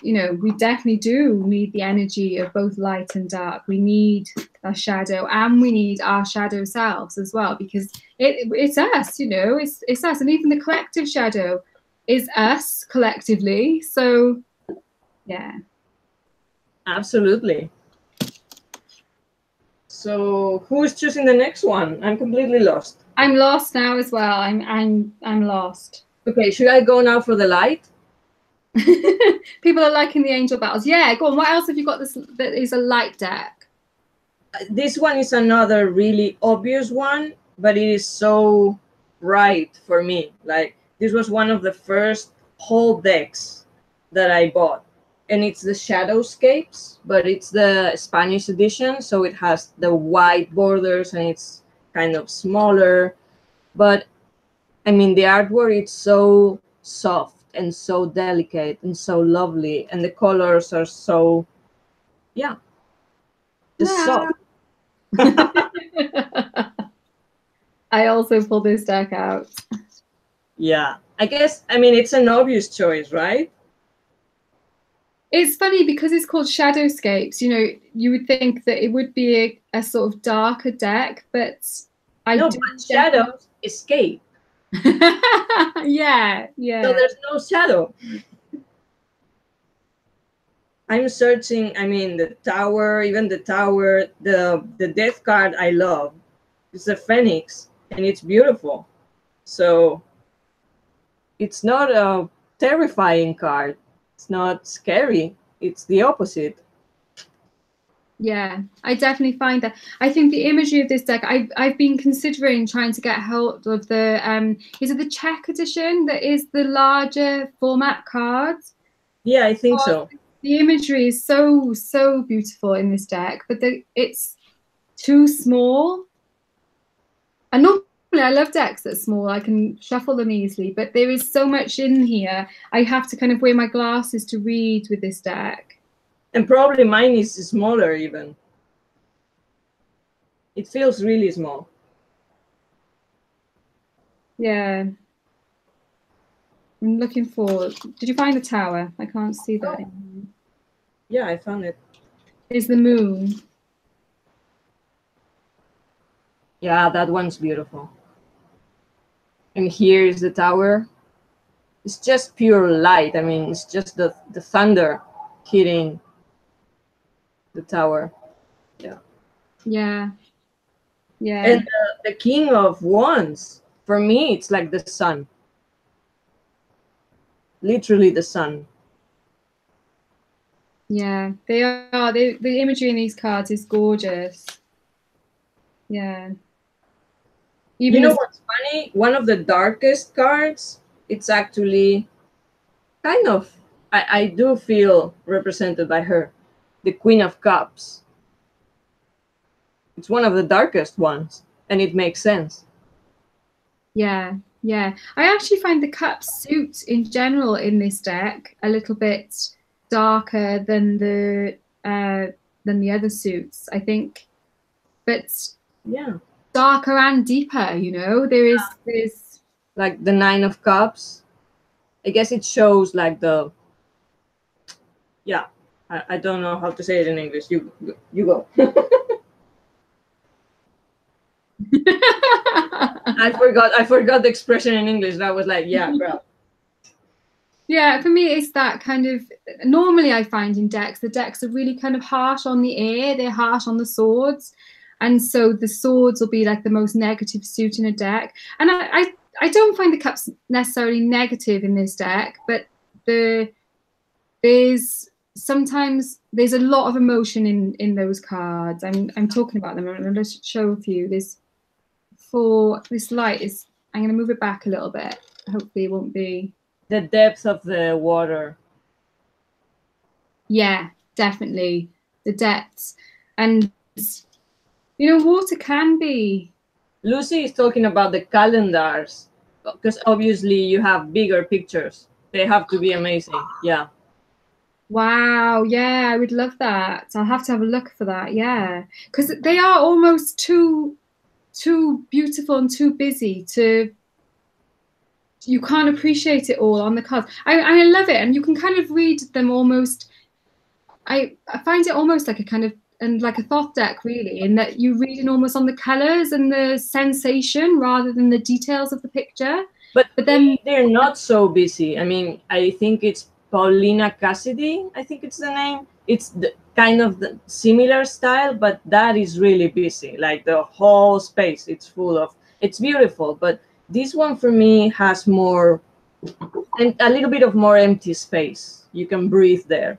you know, we definitely do need the energy of both light and dark. We need a shadow, and we need our shadow selves as well, because it's us, you know, it's us. And even the collective shadow is us collectively. So, yeah. Absolutely. So who's choosing the next one? I'm completely lost. I'm lost now as well. I'm lost. Okay, should I go now for the light? People are liking the angel battles. Yeah, go on. What else have you got that is a light deck? this one is another really obvious one, but it is so right for me. Like, this was one of the first whole decks that I bought, and it's the Shadowscapes, but it's the Spanish edition, so it has the white borders and it's kind of smaller. But I mean, the artwork, it's so soft and so delicate and so lovely, and the colors are so, yeah, just soft. I also pulled this deck out. Yeah, I guess, I mean, it's an obvious choice, right? It's funny because it's called Shadowscapes. You know, you would think that it would be a sort of darker deck, but No, but shadows escape. Yeah, So there's no shadow. I'm searching, I mean, the tower, even the tower, the death card I love. It's a phoenix, and it's beautiful. So it's not a terrifying card. It's not scary. It's the opposite. Yeah, I definitely find that. I think the imagery of this deck, I've been considering trying to get hold of the is it the Czech edition that is the larger format cards? Yeah, I think so. The imagery is so beautiful in this deck, but it's too small. And normally I love decks that are small. I can shuffle them easily, but there is so much in here. I have to kind of wear my glasses to read with this deck. And probably mine is smaller even. It feels really small. Yeah. I'm looking for. Did you find the tower? I can't see that. Oh. Yeah, I found it. Is the moon. Yeah, that one's beautiful. And here is the tower. It's just pure light. I mean, it's just the thunder hitting the tower. Yeah. Yeah. Yeah. And the King of Wands, for me, it's like the sun. Literally the sun. Yeah, they are. The imagery in these cards is gorgeous. Yeah. Even you know what's funny? One of the darkest cards, it's actually kind of, I do feel represented by her. The Queen of Cups. It's one of the darkest ones, and it makes sense. Yeah, yeah. I actually find the cup suit in general in this deck a little bit darker than the other suits, I think. But yeah, darker and deeper, you know. There's like the Nine of Cups. I guess it shows like the, yeah, I don't know how to say it in English. You go. I forgot the expression in English. That was like, yeah, girl. Yeah, for me, it's that kind of. Normally, I find in decks, the decks are really kind of harsh on the air. They're harsh on the swords, and so the swords will be like the most negative suit in a deck. And I don't find the cups necessarily negative in this deck, but there's sometimes there's a lot of emotion in those cards. I'm talking about them. I'm going to show a few. This light is. I'm going to move it back a little bit. Hopefully, it won't be. The depth of the water. Yeah, definitely the depths, and you know, water can be. Lucy is talking about the calendars, because obviously you have bigger pictures. They have to be amazing. Yeah. Wow. Yeah, I would love that. I'll have to have a look for that. Yeah, because they are almost too beautiful and too busy to. You can't appreciate it all on the cards. I love it, and you can kind of read them almost. I find it almost like a kind of and like a thought deck, really, in that you read it almost on the colors and the sensation rather than the details of the picture. But then they're not so busy. I mean, I think it's Paulina Cassidy. I think it's the name. It's the kind of the similar style, but that is really busy. Like the whole space, it's full of. It's beautiful, but this one for me has more, and a little bit of more empty space. You can breathe there.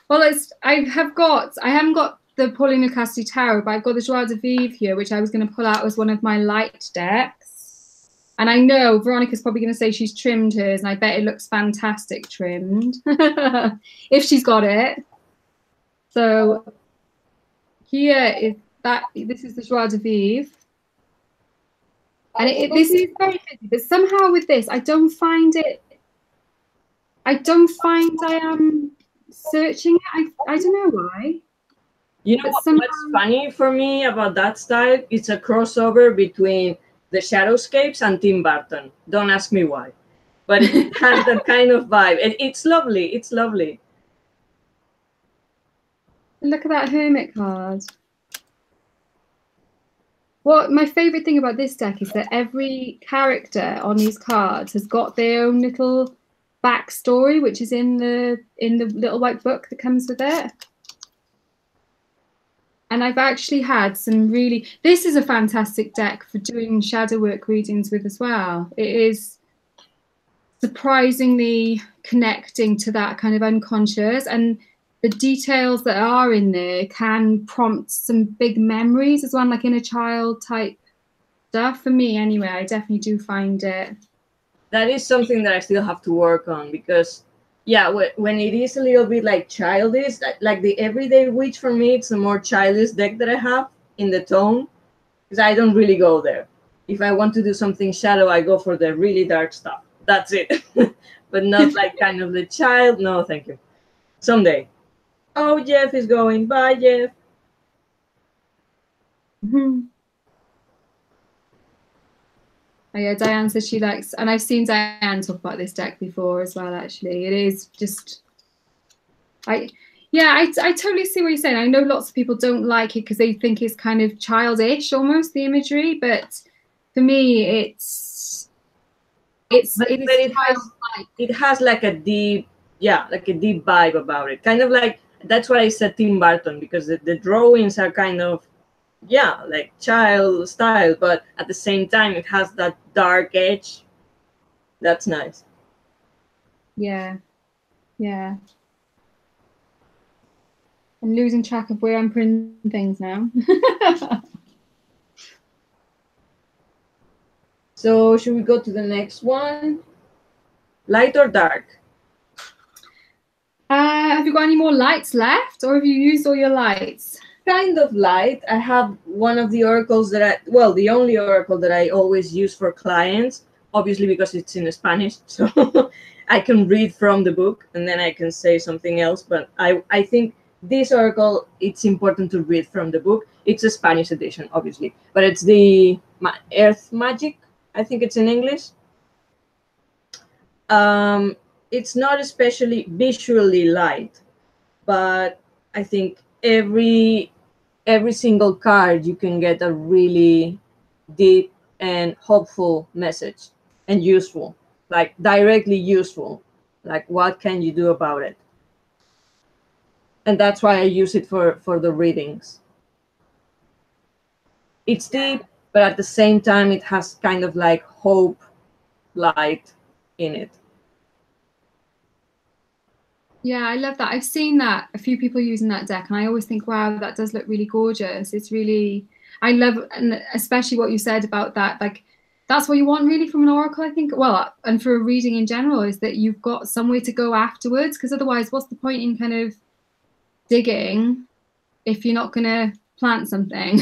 Well, I haven't got the Paulina Cassidy Tarot, but I've got the Joie de Vivre here, which I was going to pull out as one of my light decks. And I know Veronica's probably going to say she's trimmed hers, and I bet it looks fantastic trimmed, if she's got it. So here is that. This is the Joie de Vivre. And this is very busy, but somehow with this, I don't find I am searching it. I don't know why. You know what's funny for me about that style? It's a crossover between the Shadowscapes and Tim Burton. Don't ask me why, but it has that kind of vibe, and it's lovely. It's lovely. Look at that Hermit card. Well, my favorite thing about this deck is that every character on these cards has got their own little backstory, which is in the little white book that comes with it. And I've actually had some really, this is a fantastic deck for doing shadow work readings with as well. It is surprisingly connecting to that kind of unconscious, and the details that are in there can prompt some big memories as well, like inner child type stuff. For me anyway, I definitely do find it. That is something that I still have to work on, because yeah, when it is a little bit like childish, like the Everyday Witch, for me, it's a more childish deck that I have in the tone, because I don't really go there. If I want to do something shadow, I go for the really dark stuff. That's it. But not like kind of the child. No, thank you. Someday. Oh, Jeff is going. Bye, Jeff. Oh yeah, Diane says she likes, and I've seen Diane talk about this deck before as well, actually. It is just, I totally see what you're saying. I know lots of people don't like it because they think it's kind of childish almost, the imagery, but for me it has like a deep, like a deep vibe about it. Kind of like, that's why I said Tim Burton, because the drawings are kind of, like child style, but at the same time it has that dark edge. That's nice. Yeah. I'm losing track of where I'm printing things now. So should we go to the next one? Light or dark? Have you got any more lights left, or have you used all your lights? Kind of light. I have one of the oracles that the only oracle that I always use for clients, obviously because it's in Spanish, so I can read from the book and then I can say something else. But I think this oracle, it's important to read from the book. It's a Spanish edition, obviously, but it's the Earth Magic, I think it's in English. It's not especially visually light, but I think every single card you can get a really deep and hopeful message, and useful, like directly useful, like what can you do about it. And that's why I use it for the readings. It's deep, but at the same time it has kind of like hope light in it. Yeah, I love that. I've seen that, a few people using that deck, and I always think, wow, that does look really gorgeous. It's really, I love, and especially what you said about that, like, that's what you want really from an oracle, I think. Well, and for a reading in general, is that you've got somewhere to go afterwards, because otherwise, what's the point in kind of digging if you're not going to plant something?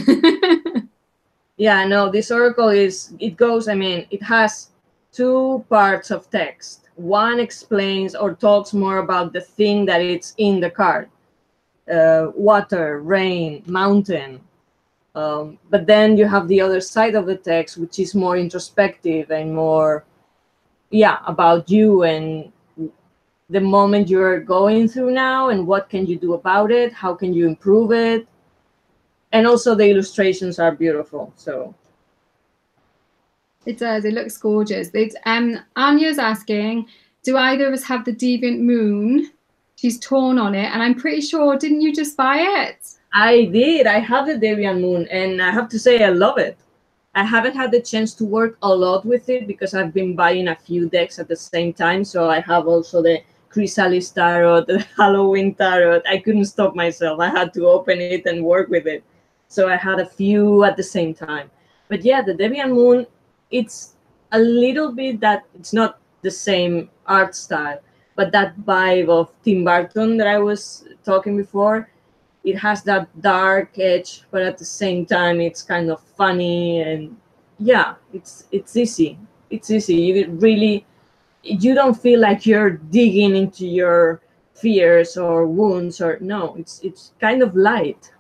Yeah, no, this oracle it has two parts of text. One explains or talks more about the thing that it's in the card, water, rain, mountain. But then you have the other side of the text, which is more introspective and more, about you and the moment you're going through now, and what can you do about it? How can you improve it? And also the illustrations are beautiful. So it does. It looks gorgeous. It's Anya's asking, do either of us have the Deviant Moon? She's torn on it, and I'm pretty sure, didn't you just buy it? I did. I have the Deviant Moon, and I have to say I love it. I haven't had the chance to work a lot with it because I've been buying a few decks at the same time. So I have also the Chrysalis tarot, the Halloween tarot. I couldn't stop myself. I had to open it and work with it. So I had a few at the same time. But yeah, the Debian Moon, it's a little bit that it's not the same art style, but that vibe of Tim Burton that I was talking before. It has that dark edge, but at the same time, it's kind of funny, and yeah, it's easy. It's easy. You don't feel like you're digging into your fears or wounds, or no. It's kind of light.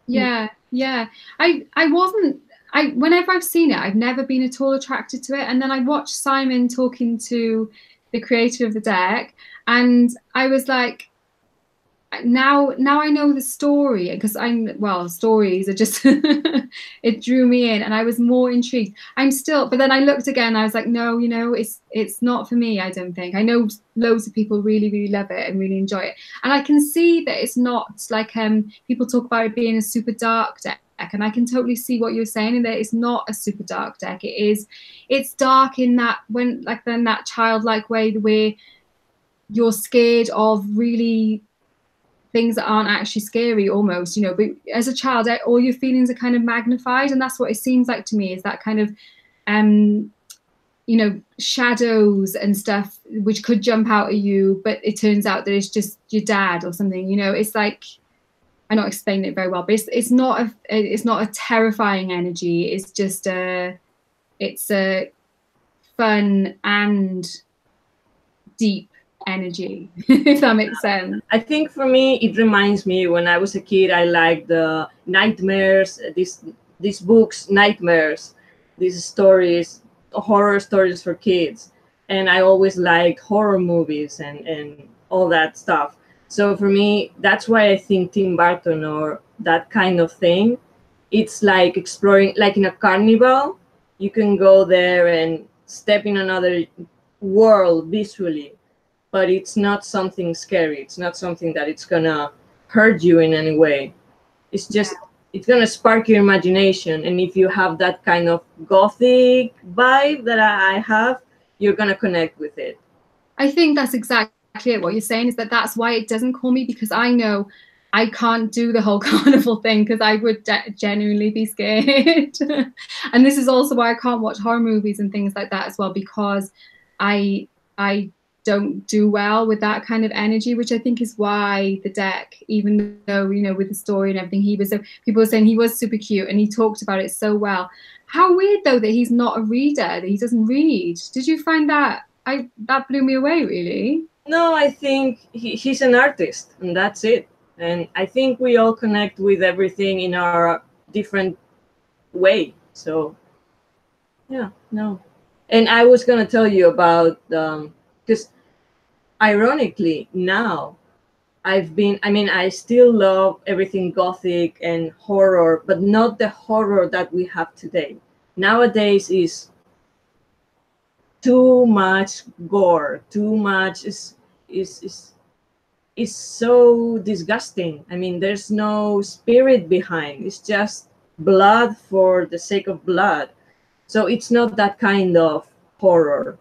Yeah, yeah. I wasn't I whenever I've seen it, I've never been at all attracted to it. And then I watched Simon talking to the creator of the deck, and I was like, now I know the story because stories are just it drew me in and I was more intrigued. I'm still, but then I looked again, I was like, no, it's not for me, I don't think. I know loads of people really, really love it and really enjoy it. And I can see that it's not like people talk about it being a super dark deck. And I can totally see what you're saying, and that it's not a super dark deck. It's dark in that then that childlike way where you're scared of really things that aren't actually scary almost, but as a child, all your feelings are kind of magnified, and that's what it seems like to me, is that kind of shadows and stuff which could jump out at you, but it turns out that it's just your dad or something. It's like, I'm not explaining it very well, but it's not a terrifying energy. It's just it's a fun and deep energy, if that makes sense. I think for me, it reminds me when I was a kid, I liked the nightmares, these books, nightmares, these stories, horror stories for kids. And I always liked horror movies and all that stuff. So for me, that's why I think Tim Burton or that kind of thing, it's like exploring, like in a carnival, you can go there and step in another world visually, but it's not something scary. It's not something that it's gonna hurt you in any way. It's just, it's gonna spark your imagination. And if you have that kind of gothic vibe that I have, you're gonna connect with it. I think that's exactly it. What you're saying is that's why it doesn't call me, because I know I can't do the whole carnival thing, because I would genuinely be scared. And this is also why I can't watch horror movies and things like that as well, because I don't do well with that kind of energy, which I think is why the deck, even though, with the story and everything, people were saying he was super cute and he talked about it so well. How weird though that he's not a reader, that he doesn't read. Did you find that? That blew me away, really. No, I think he's an artist, and that's it. And I think we all connect with everything in our different way. So, yeah, no. And I was going to tell you about, because ironically, now I still love everything gothic and horror, but not the horror that we have today. Nowadays is too much gore, too much is so disgusting. I mean, there's no spirit behind. It's just blood for the sake of blood. So it's not that kind of horror.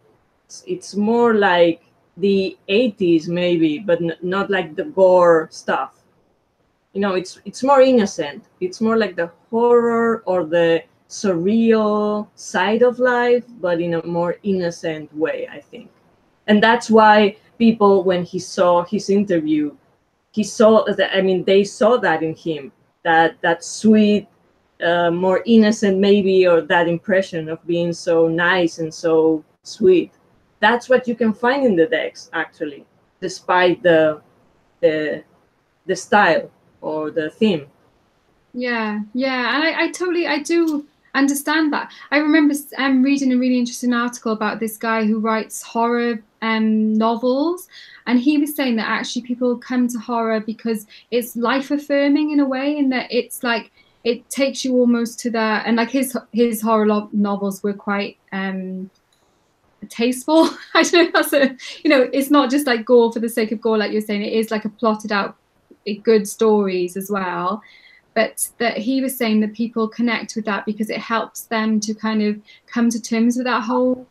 It's more like the 80s maybe, but not like the gore stuff. It's more innocent. It's more like the horror or the surreal side of life, but in a more innocent way, I think. And that's why people, when he saw his interview, they saw that in him, that sweet, more innocent maybe, or that impression of being so nice and so sweet. That's what you can find in the decks, actually, despite the style or the theme. Yeah, and I do understand that. I remember reading a really interesting article about this guy who writes horror novels, and he was saying that actually people come to horror because it's life affirming in a way, in that it's like it takes you almost to that. And like his horror novels were quite tasteful. I don't know, it's not just like gore for the sake of gore, like you're saying. It is like a plotted out good stories as well. But that he was saying that people connect with that because it helps them to kind of come to terms with that whole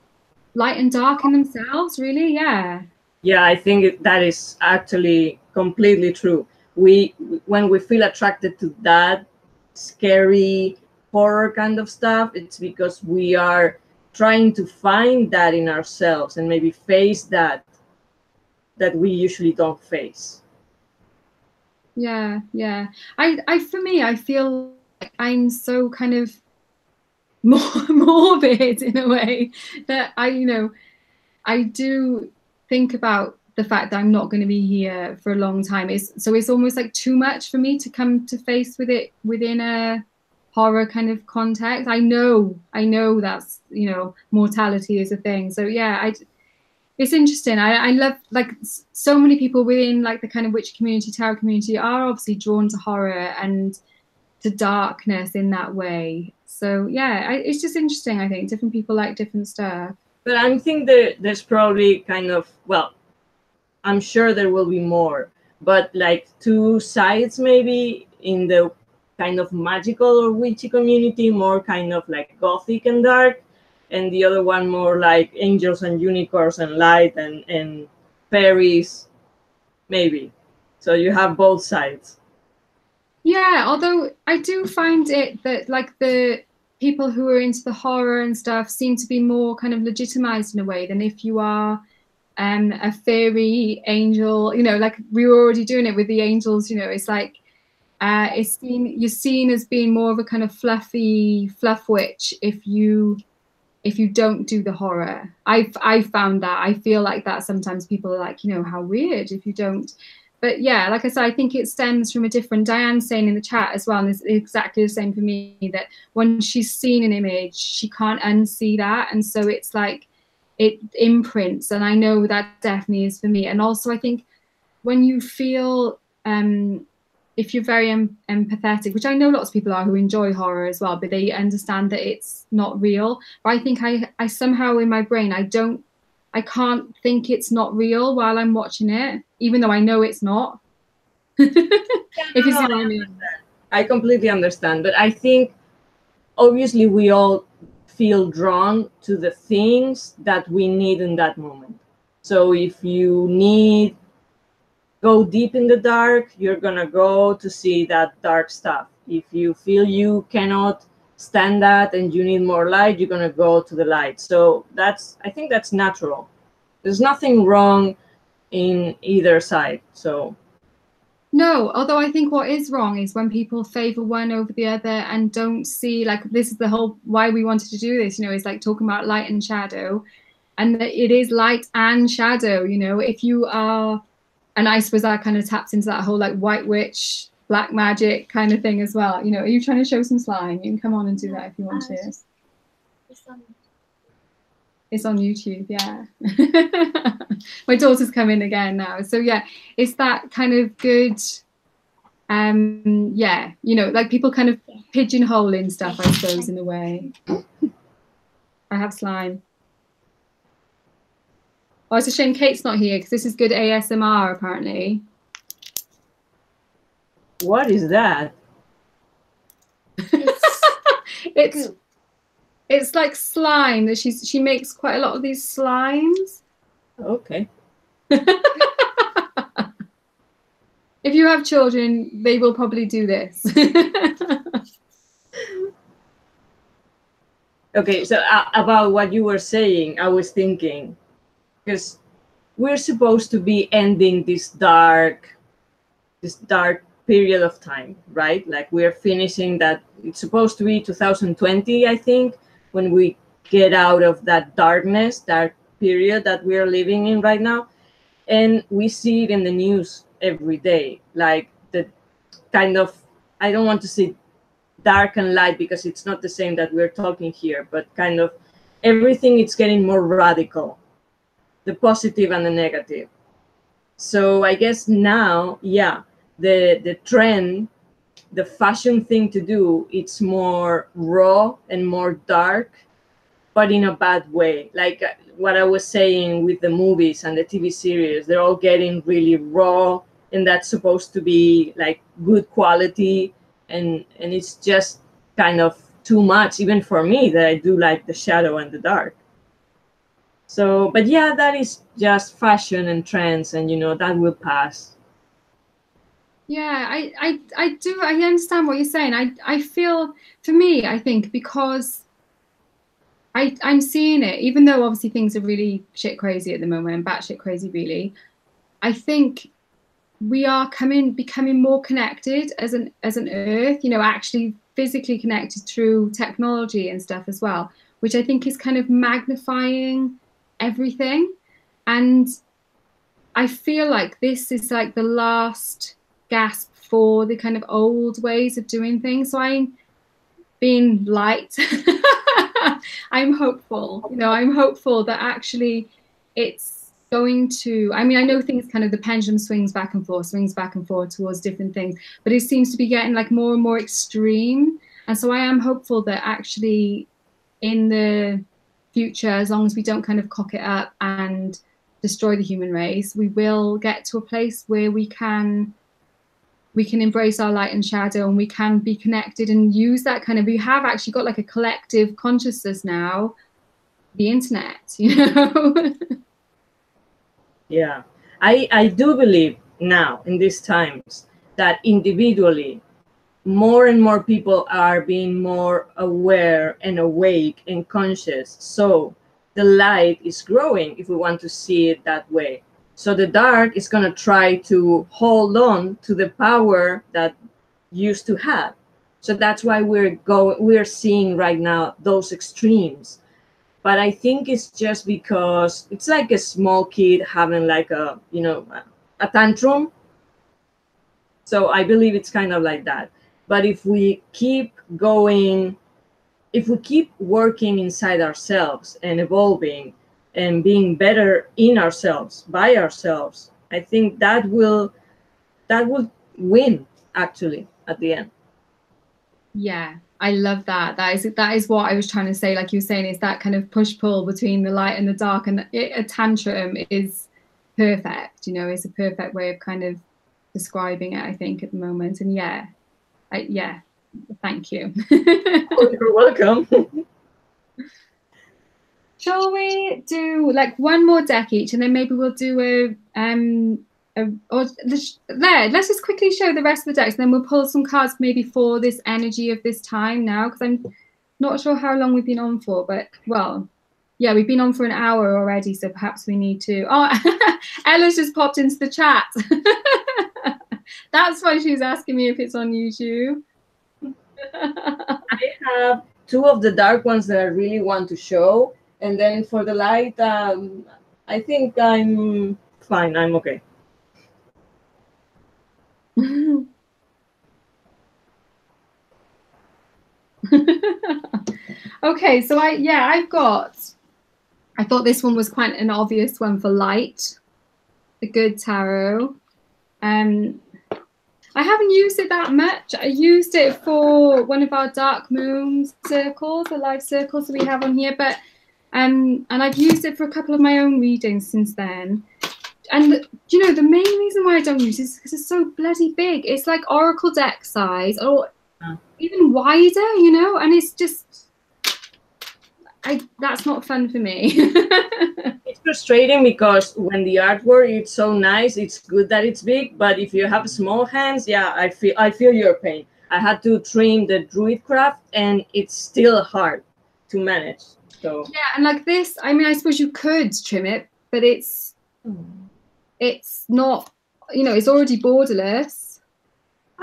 light and dark in themselves, really. Yeah. Yeah, I think that is actually completely true. When we feel attracted to that scary horror kind of stuff, it's because we are trying to find that in ourselves and maybe face that we usually don't face. Yeah, yeah. I for me, I feel like I'm so kind of morbid in a way that I do think about the fact that I'm not going to be here for a long time. It's almost like too much for me to come to face with it within a horror kind of context. I know that's, mortality is a thing. So yeah, it's interesting. I love, like, so many people within like the kind of witch community, tarot community are obviously drawn to horror and to darkness in that way. So yeah, it's just interesting. I think different people like different stuff. But I think there's probably kind of, well, I'm sure there will be more, but like two sides maybe in the kind of magical or witchy community, more kind of like gothic and dark, and the other one more like angels and unicorns and light and fairies, maybe. So you have both sides. Yeah, although I do find it that like the people who are into the horror and stuff seem to be more kind of legitimized in a way than if you are a fairy angel, like we were already doing it with the angels, it's like you're seen as being more of a kind of fluffy fluff witch if you don't do the horror. I found that. I feel like that sometimes people are like, how weird if you don't. But yeah, like I said, I think it stems from a different. Diane's saying in the chat as well, and it's exactly the same for me, that when she's seen an image, she can't unsee that. And so it's like it imprints. And I know that definitely is for me. And also I think when you feel if you're very empathetic, which I know lots of people are who enjoy horror as well, but they understand that it's not real. But I think I somehow in my brain, I can't think it's not real while I'm watching it, even though I know it's not. If you see what I mean. I completely understand, but I think obviously we all feel drawn to the things that we need in that moment. So if you need go deep in the dark, you're gonna go to see that dark stuff. If you feel you cannot stand that and you need more light, you're gonna go to the light. So I think that's natural. There's nothing wrong in either side. So No, although I think what is wrong is when people favor one over the other and don't see, like, this is the whole why we wanted to do this, is like talking about light and shadow, and that it is light and shadow, if you are, and I suppose that kind of taps into that whole like white witch, black magic kind of thing as well. Are you trying to show some slime? You can come on and do that if you want to. It's on YouTube, yeah. My daughter's come in again now. So yeah, it's that kind of good, yeah, like people kind of pigeonholing stuff, I suppose, in a way. I have slime. Oh, it's a shame Kate's not here because this is good ASMR apparently. What is that? It's like slime that she makes quite a lot of these slimes. Okay. If you have children, they will probably do this. Okay, so about what you were saying, I was thinking, because we're supposed to be ending this dark period of time, right? Like we're finishing that. It's supposed to be 2020, I think, when we get out of that dark period that we're living in right now. And we see it in the news every day, like the kind of, I don't want to say dark and light because it's not the same that we're talking here, but kind of everything is getting more radical, the positive and the negative. So I guess now, yeah, the trend, the fashion thing to do, it's more raw and more dark, but in a bad way. Like what I was saying with the movies and the TV series, they're all getting really raw, and that's supposed to be like good quality, and it's just kind of too much, even for me that I do like the shadow and the dark. So, but yeah, that is just fashion and trends, and that will pass. Yeah, I understand what you're saying. I feel, for me, I think because I'm seeing it, even though obviously things are really shit crazy at the moment and batshit crazy, really. I think we are becoming more connected as an Earth. Actually physically connected through technology and stuff as well, which I think is kind of magnifying everything. And I feel like this is like the last gasp for the kind of old ways of doing things. So I'm being light. I'm hopeful. I'm hopeful that actually it's going to, I mean, I know things kind of, the pendulum swings back and forth towards different things, but it seems to be getting like more and more extreme. And so I am hopeful that actually in the future, as long as we don't kind of cock it up and destroy the human race, we will get to a place where we can embrace our light and shadow, and we can be connected and use that kind of, we have actually got like a collective consciousness now, the internet. Yeah, I do believe now in these times that individually more and more people are being more aware and awake and conscious. So the light is growing, if we want to see it that way. So the dark is going to try to hold on to the power that used to have. So that's why we're seeing right now those extremes. But I think it's just because it's like a small kid having like a tantrum. So I believe it's kind of like that. But if we keep going, if we keep working inside ourselves and evolving and being better in ourselves, by ourselves, I think that will win actually at the end. Yeah, I love that. That is what I was trying to say. Like you were saying, it's that kind of push pull between the light and the dark, and a tantrum is perfect. Is a perfect way of kind of describing it, I think, at the moment. And yeah, thank you. Oh, you're welcome. Shall we do like one more deck each, and then maybe we'll do let's just quickly show the rest of the decks, and then we'll pull some cards maybe for this energy of this time now, because I'm not sure how long we've been on for, but well, yeah, we've been on for an hour already, so perhaps we need to. Oh, Ella's just popped into the chat. That's why she was asking me if it's on YouTube. I have two of the dark ones that I really want to show, and then for the light, I think I'm fine. I'm okay. Okay, so I thought this one was quite an obvious one for light, a good tarot. I haven't used it that much. I used it for one of our dark moon circles, the live circles that we have on here, but and I've used it for a couple of my own readings since then. And the main reason why I don't use it is because it's so bloody big. It's like Oracle deck size, or even wider, and it's just that's not fun for me. It's frustrating because when the artwork is so nice, it's good that it's big, but if you have small hands, yeah, I feel your pain. I had to trim the druid craft, and it's still hard to manage. So yeah, and like this, I mean, I suppose you could trim it, but it's not, it's already borderless,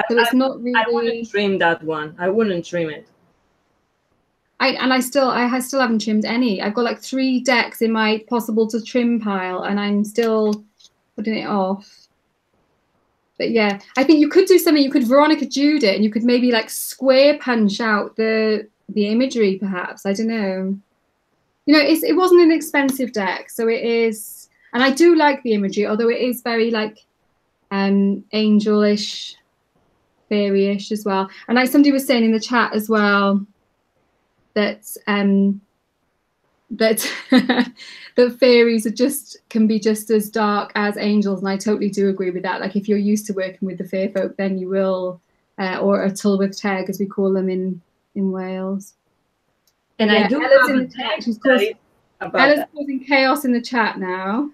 so it's not really. I wouldn't trim that one. I wouldn't trim it. I still haven't trimmed any. I've got like 3 decks in my possible to trim pile, and I'm still putting it off. But yeah, I think you could do something. You could Veronica Jude it, and you could maybe like square punch out the imagery, perhaps. I don't know. It wasn't an expensive deck, so it is, and I do like the imagery, although it is very like angelish, fairy-ish as well. And like somebody was saying in the chat as well, that that fairies can be just as dark as angels, and I totally do agree with that. Like if you're used to working with the fair folk, then you will, or a Tulwith Teg as we call them in Wales. And yeah, I do have a deck about Ella's that. causing chaos in the chat now.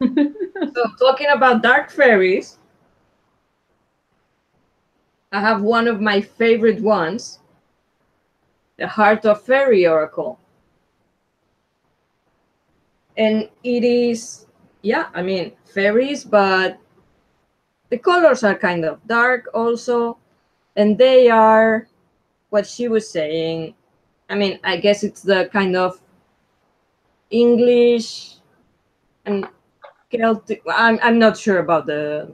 So talking about dark fairies, I have one of my favorite ones, the Heart of Fairy Oracle. And it is, yeah, I mean, fairies, but the colors are kind of dark also. And they are what she was saying. I mean, I guess it's the kind of English and Celtic. I'm not sure about the,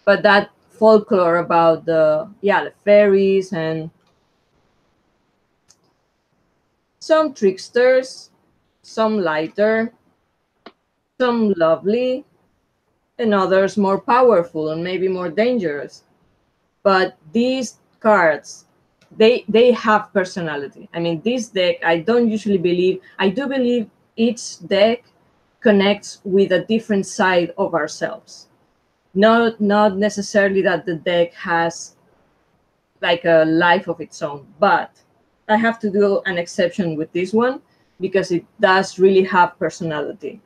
but that folklore about the fairies and some tricksters, some lighter, some lovely, and others more powerful and maybe more dangerous. But these cards, they have personality. I mean, this deck, I don't usually believe. I do believe each deck connects with a different side of ourselves. Not necessarily that the deck has like a life of its own, but I have to do an exception with this one because it does really have personality.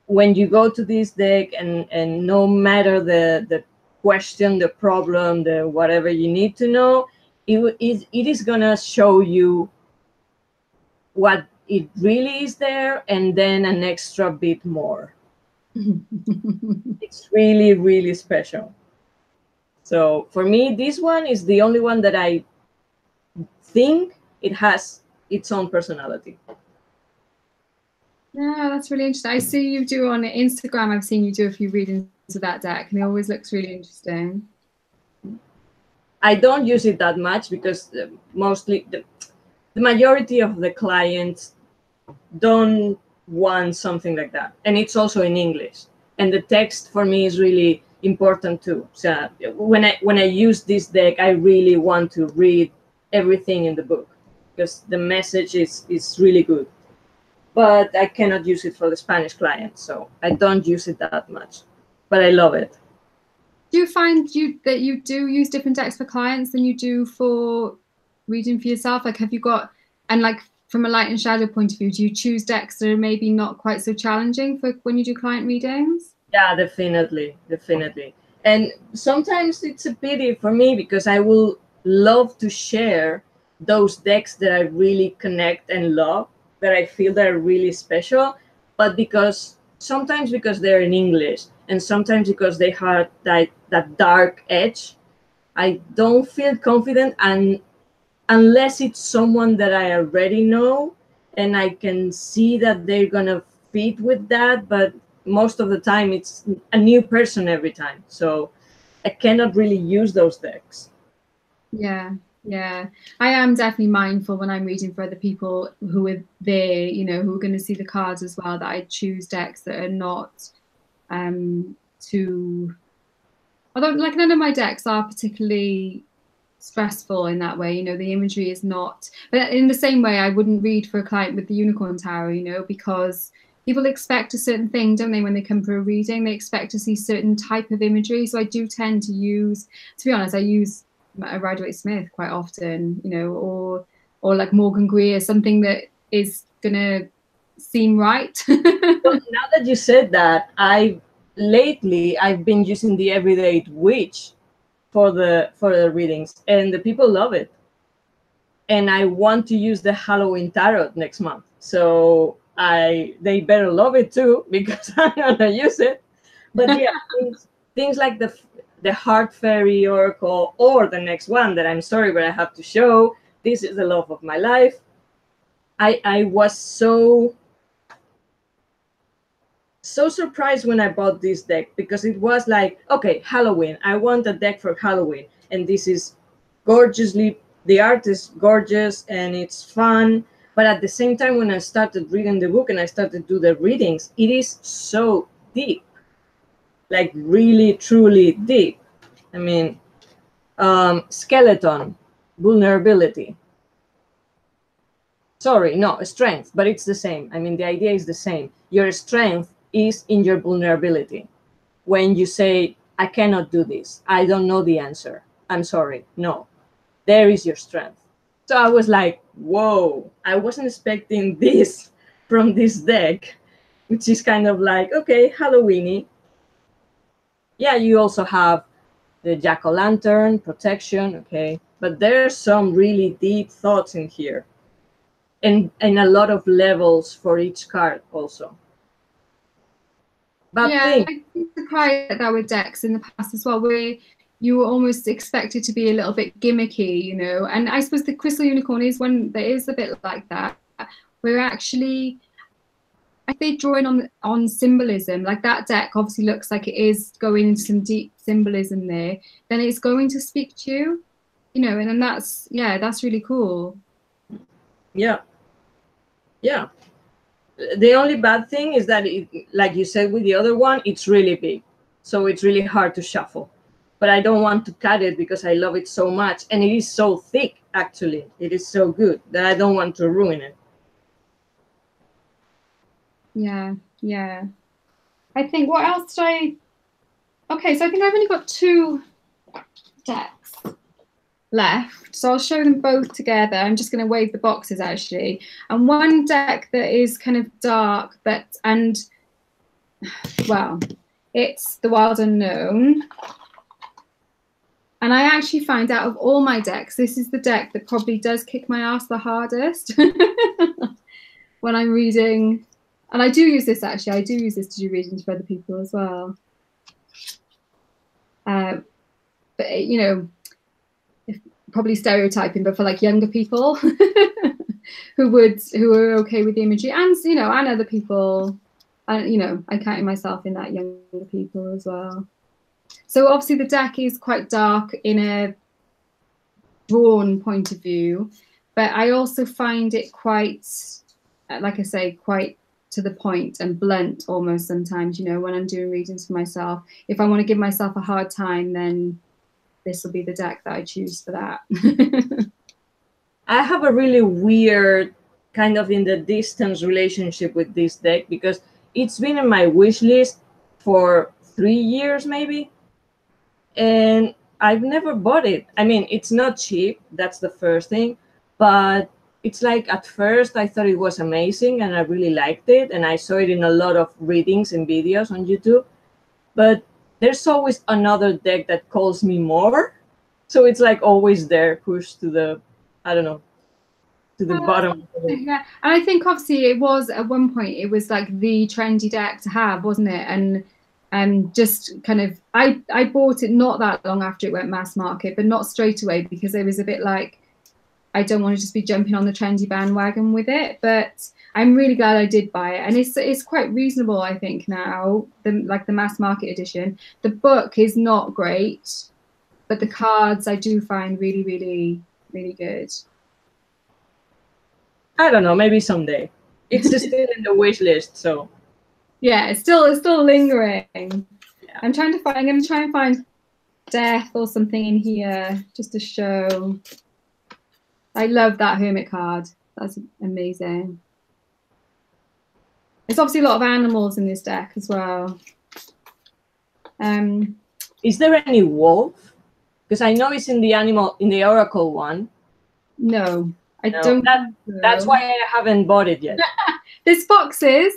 When you go to this deck, and no matter the question, the problem, the whatever you need to know, it is gonna show you what it really is there, and then an extra bit more. It's really, really special. So for me, this one is the only one that I think it has its own personality. Yeah, that's really interesting. I see you do on Instagram. I've seen you do a few readings of that deck, and it always looks really interesting. I don't use it that much because mostly the majority of the clients don't want something like that, and it's also in English. And the text for me is really important too. So when I use this deck, I really want to read everything in the book because the message is really good. But I cannot use it for the Spanish clients, so I don't use it that much. But I love it. Do you find that you do use different decks for clients than you do for reading for yourself? Like, have you got, and like from a light and shadow point of view, do you choose decks that are maybe not quite so challenging for when you do client readings? Yeah, definitely. And sometimes it's a pity for me because I will love to share those decks that I really connect and love, that I feel that are really special, but sometimes because they're in English and sometimes because they have that dark edge, I don't feel confident, and unless it's someone that I already know and I can see that they're gonna fit with that, but most of the time it's a new person every time. So I cannot really use those decks. Yeah, yeah. I am definitely mindful when I'm reading for other people who are there, who are going to see the cards as well, that I choose decks that are not too, although like none of my decks are particularly stressful in that way. The imagery is not, but in the same way I wouldn't read for a client with the unicorn tarot, because people expect a certain thing, don't they, when they come for a reading? They expect to see certain type of imagery. So I do tend to use, to be honest, I use a Rider-Waite Smith quite often, or like Morgan Greer, something that is gonna seem right. Well, now that you said that, I've been using the Everyday Witch for the readings, and the people love it. And I want to use the Halloween Tarot next month, so they better love it too because I'm gonna use it. But yeah, things like the Heart Fairy Oracle, or the next one that I'm sorry but I have to show. This is the love of my life. I was so surprised when I bought this deck because it was like, okay, Halloween. I want a deck for Halloween, and this is gorgeously. The art is gorgeous and it's fun. But at the same time, when I started reading the book and I started to do the readings, it is so deep, like really, truly deep. I mean, skeleton, vulnerability. Sorry, no, strength, but it's the same. I mean, the idea is the same. Your strength is in your vulnerability. When you say, I cannot do this, I don't know the answer, I'm sorry. No, there is your strength. So I was like, whoa, I wasn't expecting this from this deck, which is kind of like, okay, Halloweeny. Yeah, you also have the jack-o'-lantern, protection, okay. But there's some really deep thoughts in here. And a lot of levels for each card also. But Yeah, I've been surprised at that with decks in the past as well, where you were almost expected to be a little bit gimmicky, you know. And I suppose the Crystal Unicorn is one that is a bit like that, where actually I think they draw in on symbolism. Like that deck obviously looks like it is going into some deep symbolism there. Then it's going to speak to you, you know, and then that's really cool. Yeah. Yeah. The only bad thing is that, like you said with the other one, it's really big. So it's really hard to shuffle. But I don't want to cut it because I love it so much. And it is so thick, actually. It is so good that I don't want to ruin it. Yeah, yeah. I think, what else did I... Okay, so I think I've only got 2 decks left. So I'll show them both together. I'm just going to wave the boxes, actually. And one deck that is kind of dark, well, it's the Wild Unknown. And I actually find out of all my decks, this is the deck that probably does kick my ass the hardest when I'm reading. And I do use this, actually. I do use this to do readings for other people as well. But, you know, probably stereotyping, but for like younger people who are okay with the imagery, and, you know, and other people. And, you know, I count myself in that younger people as well. So obviously the deck is quite dark in a drawn point of view, but I also find it quite, like I say, quite to the point and blunt almost sometimes, you know, when I'm doing readings for myself. If I want to give myself a hard time, then this will be the deck that I choose for that. I have a really weird kind of in the distance relationship with this deck because it's been in my wish list for 3 years maybe, and I've never bought it. I mean, it's not cheap, that's the first thing, but it's like at first I thought it was amazing and I really liked it, and I saw it in a lot of readings and videos on YouTube, but there's always another deck that calls me more, so it's like always there, pushed to the, I don't know, to the bottom. Yeah, and I think obviously it was at one point, it was like the trendy deck to have, wasn't it? And just kind of, I bought it not that long after it went mass market, but not straight away, because it was a bit like, I don't want to just be jumping on the trendy bandwagon with it. But I'm really glad I did buy it, and it's quite reasonable, I think, now. The mass market edition. The book is not great, but the cards I do find really, really, really good. I don't know, maybe someday. It's still in the wish list, so. Yeah, it's still lingering. Yeah. I'm going to try and find death or something in here just to show. I love that hermit card. That's amazing. There's obviously a lot of animals in this deck as well. Is there any wolf? Because I know it's in the Oracle one. No, I don't. That's why I haven't bought it yet. There's foxes.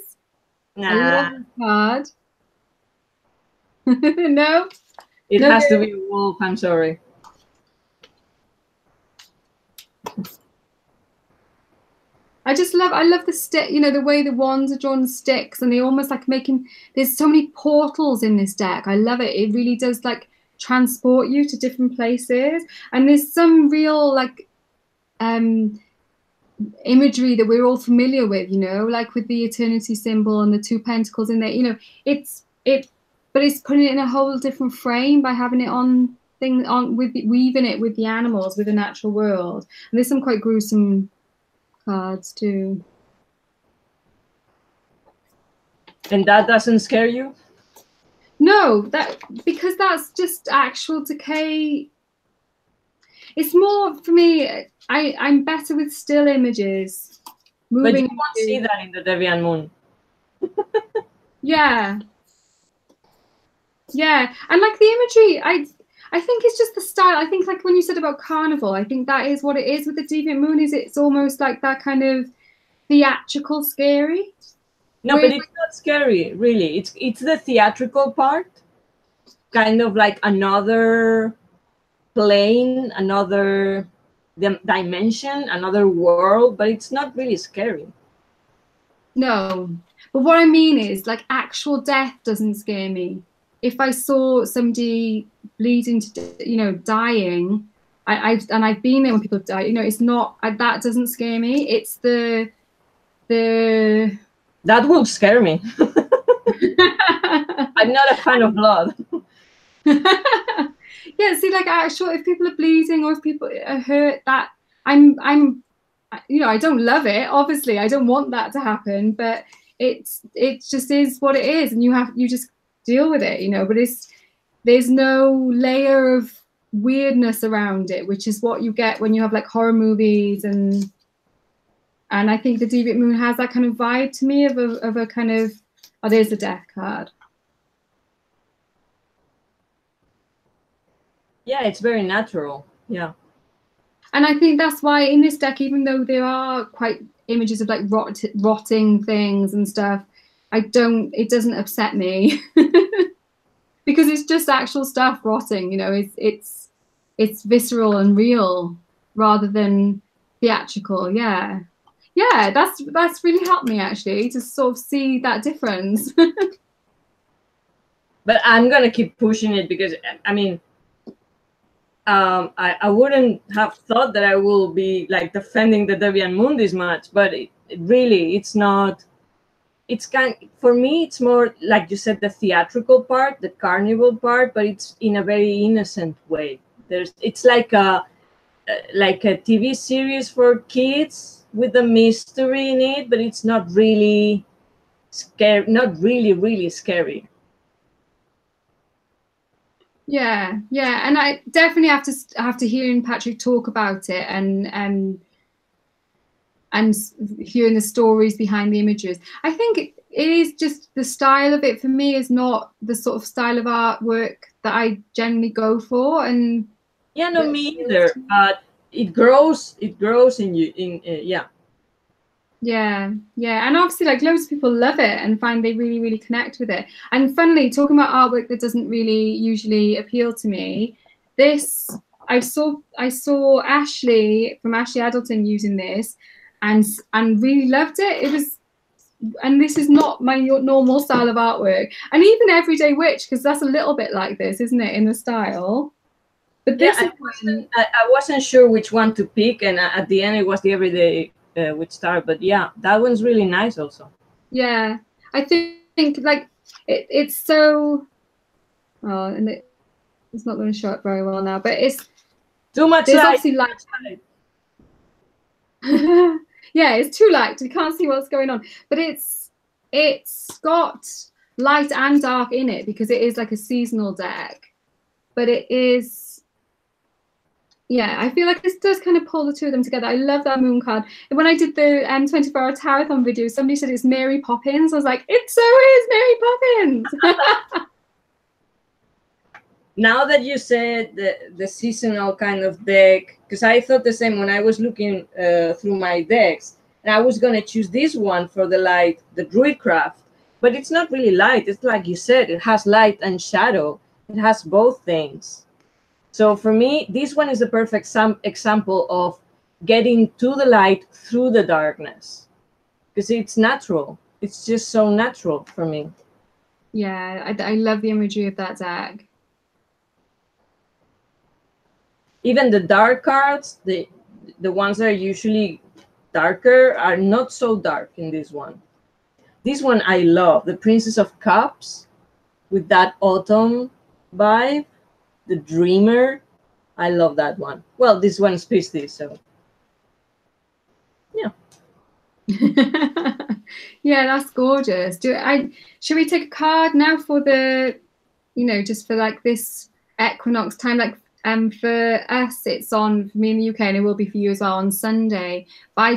Nah. I love this card. No. It has to be a wolf. I'm sorry. I love the stick, you know, the way the wands are drawn sticks, and they almost like there's so many portals in this deck. I love it. It really does like transport you to different places. And there's some real like imagery that we're all familiar with, you know, like with the eternity symbol and the 2 pentacles in there, you know, but it's putting it in a whole different frame by having it weaving it with the animals, with the natural world. And there's some quite gruesome cards too. And that doesn't scare you? No, because that's just actual decay. It's more for me, I'm better with still images. But you won't see that in the Deviant Moon. Yeah. Yeah. Yeah. And like the imagery, I think it's just the style. I think like when you said about carnival, I think that is what it is with the Deviant Moon. Is it's almost like that kind of theatrical scary. No, but Whereas, it's not scary, really. It's the theatrical part, kind of like another plane, another dimension, another world, but it's not really scary. no, but what I mean is like actual death doesn't scare me. If I saw somebody bleeding to, dying, I've been there when people die. It's not that doesn't scare me. It's the That will scare me. I'm not a fan of blood. Yeah, see, like actual, if people are bleeding or if people are hurt, that I'm I don't love it. Obviously, I don't want that to happen, but it just is what it is, and you just deal with it, But there's no layer of weirdness around it, which is what you get when you have like horror movies, and I think the Deviant Moon has that kind of vibe to me of a kind of, oh, there's the death card. Yeah, it's very natural. Yeah. And I think that's why in this deck, even though there are quite images of like rotting things and stuff, it doesn't upset me because it's just actual stuff rotting, it's visceral and real rather than theatrical. Yeah. Yeah, that's really helped me actually to sort of see that difference. But I'm gonna keep pushing it because I mean, I wouldn't have thought that I will be like defending the Deviant Moon this much, but it's not. It's for me, it's more like you said, the theatrical part, the carnival part, but it's in a very innocent way. It's like a TV series for kids with a mystery in it, but it's not really scary, not really scary. Yeah, and I definitely have to hearing Patrick talk about it and hearing the stories behind the images. I think it is just the style of it for me is not the sort of style of artwork that I generally go for. And yeah, no, me either. But it grows in you. Yeah, and obviously, like loads of people love it and find they really, really connect with it. And funnily, talking about artwork that doesn't really usually appeal to me, this I saw Ashley from Ashley Addleton using this, and really loved it. It was, and this is not my normal style of artwork, and even Everyday Witch, because that's a little bit like this, isn't it, in the style? But this I wasn't sure which one to pick, and at the end it was the Everyday Witch Star. But yeah, that one's really nice also. Yeah, I think like it's so. Oh, and it's not going to show up very well now, but it's too much light. Obviously light. Yeah, it's too light. We can't see what's going on, but it's got light and dark in it because it is like a seasonal deck. But it is, yeah, I feel like this does kind of pull the two of them together. I love that moon card. And when I did the 24-hour Tarathon video, somebody said it's Mary Poppins. I was like, it so is Mary Poppins. Now that you said the seasonal kind of deck, because I thought the same when I was looking through my decks, and I was going to choose this one for the light, the Druidcraft, but it's not really light. It's like you said, it has light and shadow. It has both things. So for me, this one is the perfect example of getting to the light through the darkness, because it's natural. It's just so natural for me. Yeah, I love the imagery of that deck. Even the dark cards, the ones that are usually darker, are not so dark in this one. This one I love, the Princess of Cups, with that autumn vibe, the Dreamer. I love that one. Well, this one's Pisces, so yeah. Yeah, that's gorgeous. Should we take a card now for the, just for like this equinox time? Like for us, it's on, for me in the UK, and it will be for you as well on Sunday. But I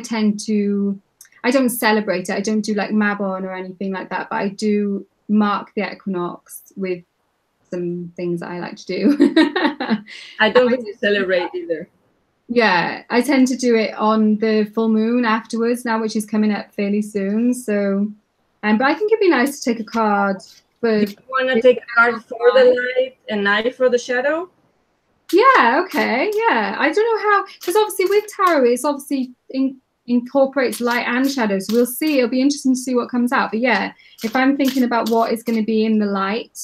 don't celebrate it. I don't do like Mabon or anything like that, but I do mark the equinox with some things that I like to do. I don't really celebrate either. Yeah, I tend to do it on the full moon afterwards now, which is coming up fairly soon. So, but I think it'd be nice to take a card for. Do you want to take a card for the light and night for the shadow? Yeah, okay, yeah. I don't know how, because obviously with tarot, it's obviously incorporates light and shadow. So we'll see. It'll be interesting to see what comes out. But yeah, if I'm thinking about what is going to be in the light.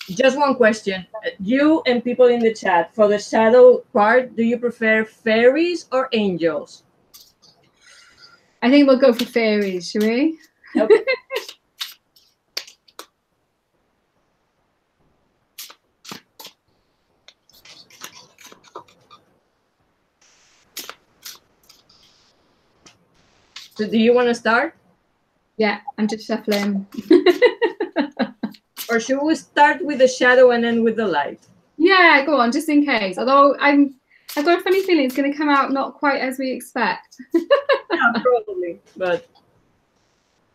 Just one question. You and people in the chat, for the shadow part, do you prefer fairies or angels? I think we'll go for fairies, shall we? Okay. So do you want to start? Yeah, I'm just shuffling. Or should we start with the shadow and then with the light? Yeah, go on, just in case. Although I've got a funny feeling it's going to come out not quite as we expect. Yeah, probably. But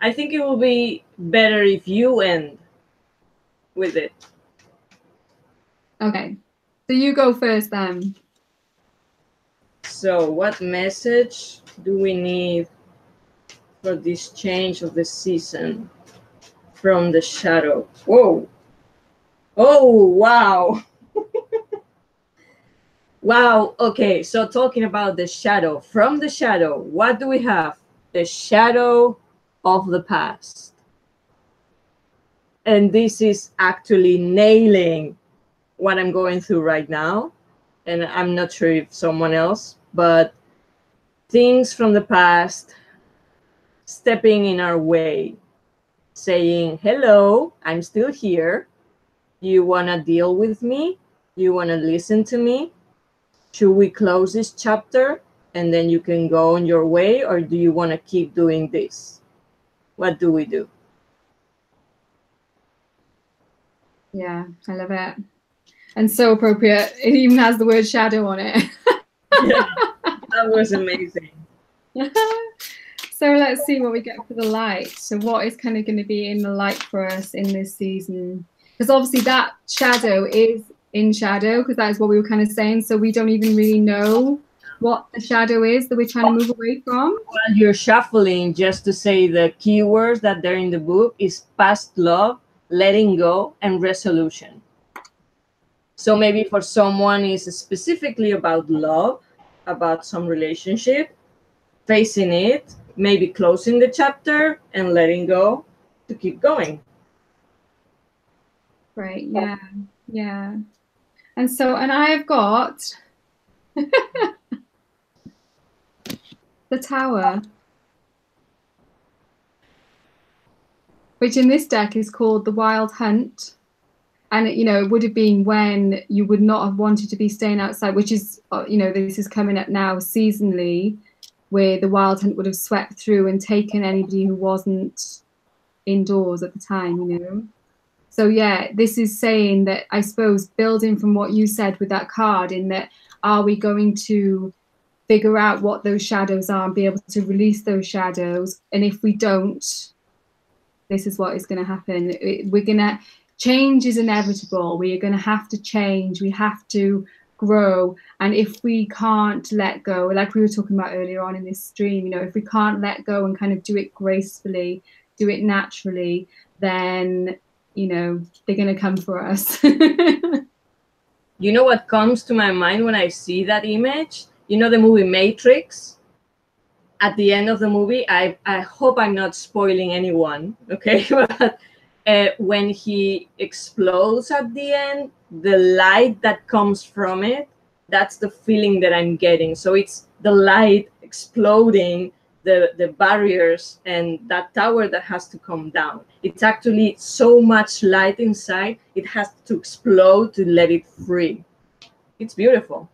I think it will be better if you end with it. Okay, so you go first then. So what message do we need for this change of the season from the shadow? Whoa. Oh, wow. Wow. Okay, so talking about the shadow, from the shadow, what do we have? The shadow of the past. And this is actually nailing what I'm going through right now. And I'm not sure if someone else, but things from the past stepping in our way, saying, hello, I'm still here. You want to deal with me? You want to listen to me? Should we close this chapter and then you can go on your way? Or do you want to keep doing this? What do we do? Yeah, I love it. And so appropriate. It even has the word shadow on it. Yeah, that was amazing. So let's see what we get for the light. So what is kind of going to be in the light for us in this season? Because obviously that shadow is in shadow, because that is what we were kind of saying. So we don't even really know what the shadow is that we're trying to move away from. While you're shuffling, just to say the keywords that they're in the book is past love, letting go, and resolution. So maybe for someone it's specifically about love, about some relationship, facing it, maybe closing the chapter and letting go to keep going. Right, yeah, yeah. And so, and I've got the Tower, which in this deck is called the Wild Hunt. And, you know, it would have been when you would not have wanted to be staying outside, which is, you know, this is coming up now seasonally, where the Wild Hunt would have swept through and taken anybody who wasn't indoors at the time, you know. So, yeah, this is saying that, I suppose, building from what you said with that card, in that, are we going to figure out what those shadows are and be able to release those shadows? And if we don't, this is what is going to happen. We're going to, change is inevitable. We are going to have to change. We have to grow. And if we can't let go, like we were talking about earlier on in this stream, you know, if we can't let go and kind of do it gracefully, do it naturally, then, you know, they're going to come for us. You know what comes to my mind when I see that image? You know the movie Matrix? At the end of the movie, I hope I'm not spoiling anyone, okay? But when he explodes at the end, the light that comes from it, that's the feeling that I'm getting. So it's the light exploding the barriers and that tower that has to come down. It's actually so much light inside, it has to explode to let it free. It's beautiful.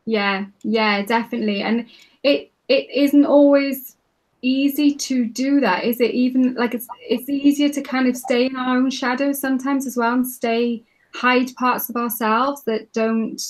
Yeah, definitely. And it isn't always easy to do that, is it? Even like it's easier to kind of stay in our own shadows sometimes as well, and hide parts of ourselves that don't,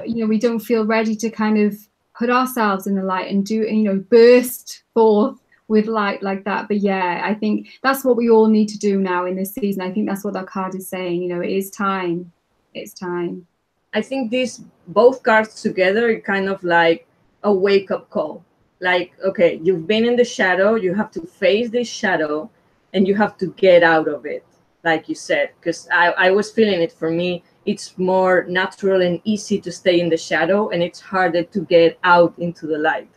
you know, we don't feel ready to kind of put ourselves in the light and do, you know, burst forth with light like that. But yeah, I think that's what we all need to do now in this season. I think that's what that card is saying. You know, it is time. It's time. I think these both cards together are kind of like a wake-up call. Like, okay, you've been in the shadow, you have to face this shadow, and you have to get out of it, like you said. Because I was feeling it. For me, it's more natural and easy to stay in the shadow, and it's harder to get out into the light.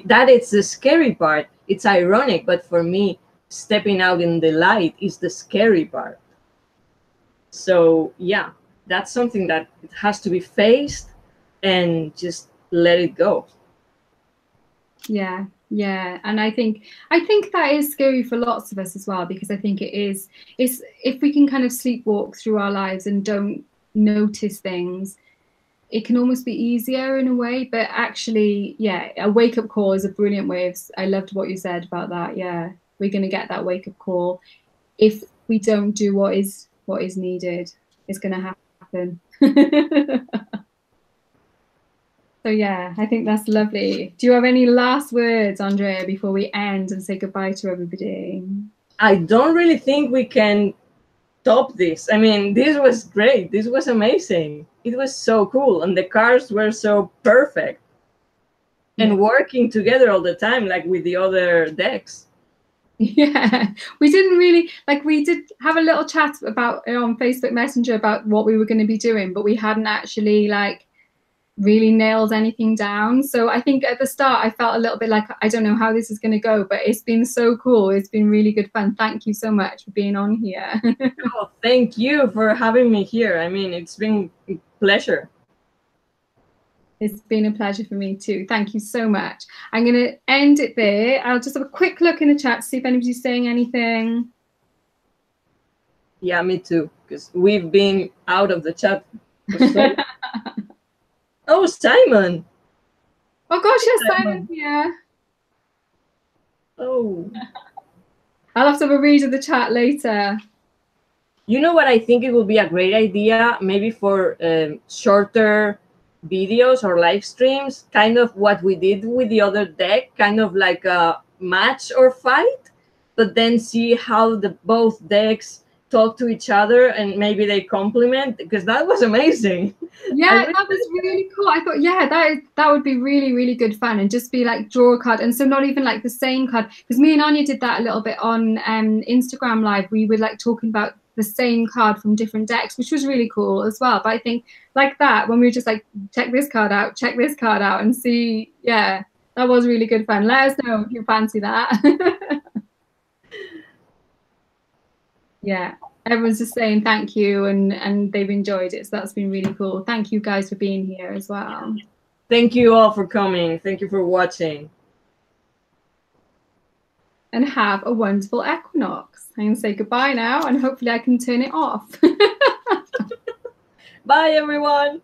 That is the scary part. It's ironic, but for me, stepping out in the light is the scary part. So yeah, that's something that it has to be faced and just let it go. Yeah, yeah, and I think that is scary for lots of us as well, because I think it's if we can kind of sleepwalk through our lives and don't notice things, it can almost be easier in a way. But actually, yeah, a wake up call is a brilliant way of. I loved what you said about that. Yeah, we're going to get that wake up call if we don't do what is needed. It's going to happen. So yeah, I think that's lovely. Do you have any last words, Andrea, before we end and say goodbye to everybody? I don't really think we can top this. I mean, this was great. This was amazing. It was so cool. And the cards were so perfect. And working together all the time, like with the other decks. Yeah, we didn't really, like, we did have a little chat about on Facebook Messenger about what we were going to be doing, but we hadn't actually like really nailed anything down. So I think at the start I felt a little bit like I don't know how this is going to go, but it's been so cool. It's been really good fun. Thank you so much for being on here. Oh, thank you for having me here. I mean, it's been a pleasure. It's been a pleasure for me too. Thank you so much. I'm going to end it there. I'll just have a quick look in the chat to see if anybody's saying anything. Yeah, me too, because we've been out of the chat for so Oh, Simon. Oh gosh, yes, Simon. Yeah. Oh. I'll have to have a read of the chat later. You know what I think it would be a great idea, maybe for shorter videos or live streams, kind of what we did with the other deck, kind of like a match or fight, but then see how the both decks talk to each other and maybe they complement, because that was amazing. Yeah, that was really cool. I thought, yeah, that would be really, really good fun, and just be like draw a card, and so not even like the same card, because me and Anya did that a little bit on Instagram Live. We were like talking about the same card from different decks, which was really cool as well. But I think like that, when we were just like check this card out, and see, yeah, that was really good fun. Let us know if you fancy that. Yeah, everyone's just saying thank you, and they've enjoyed it, so that's been really cool. Thank you guys for being here as well. Thank you all for coming. Thank you for watching. And have a wonderful equinox. I'm going to say goodbye now, and hopefully I can turn it off. Bye, everyone.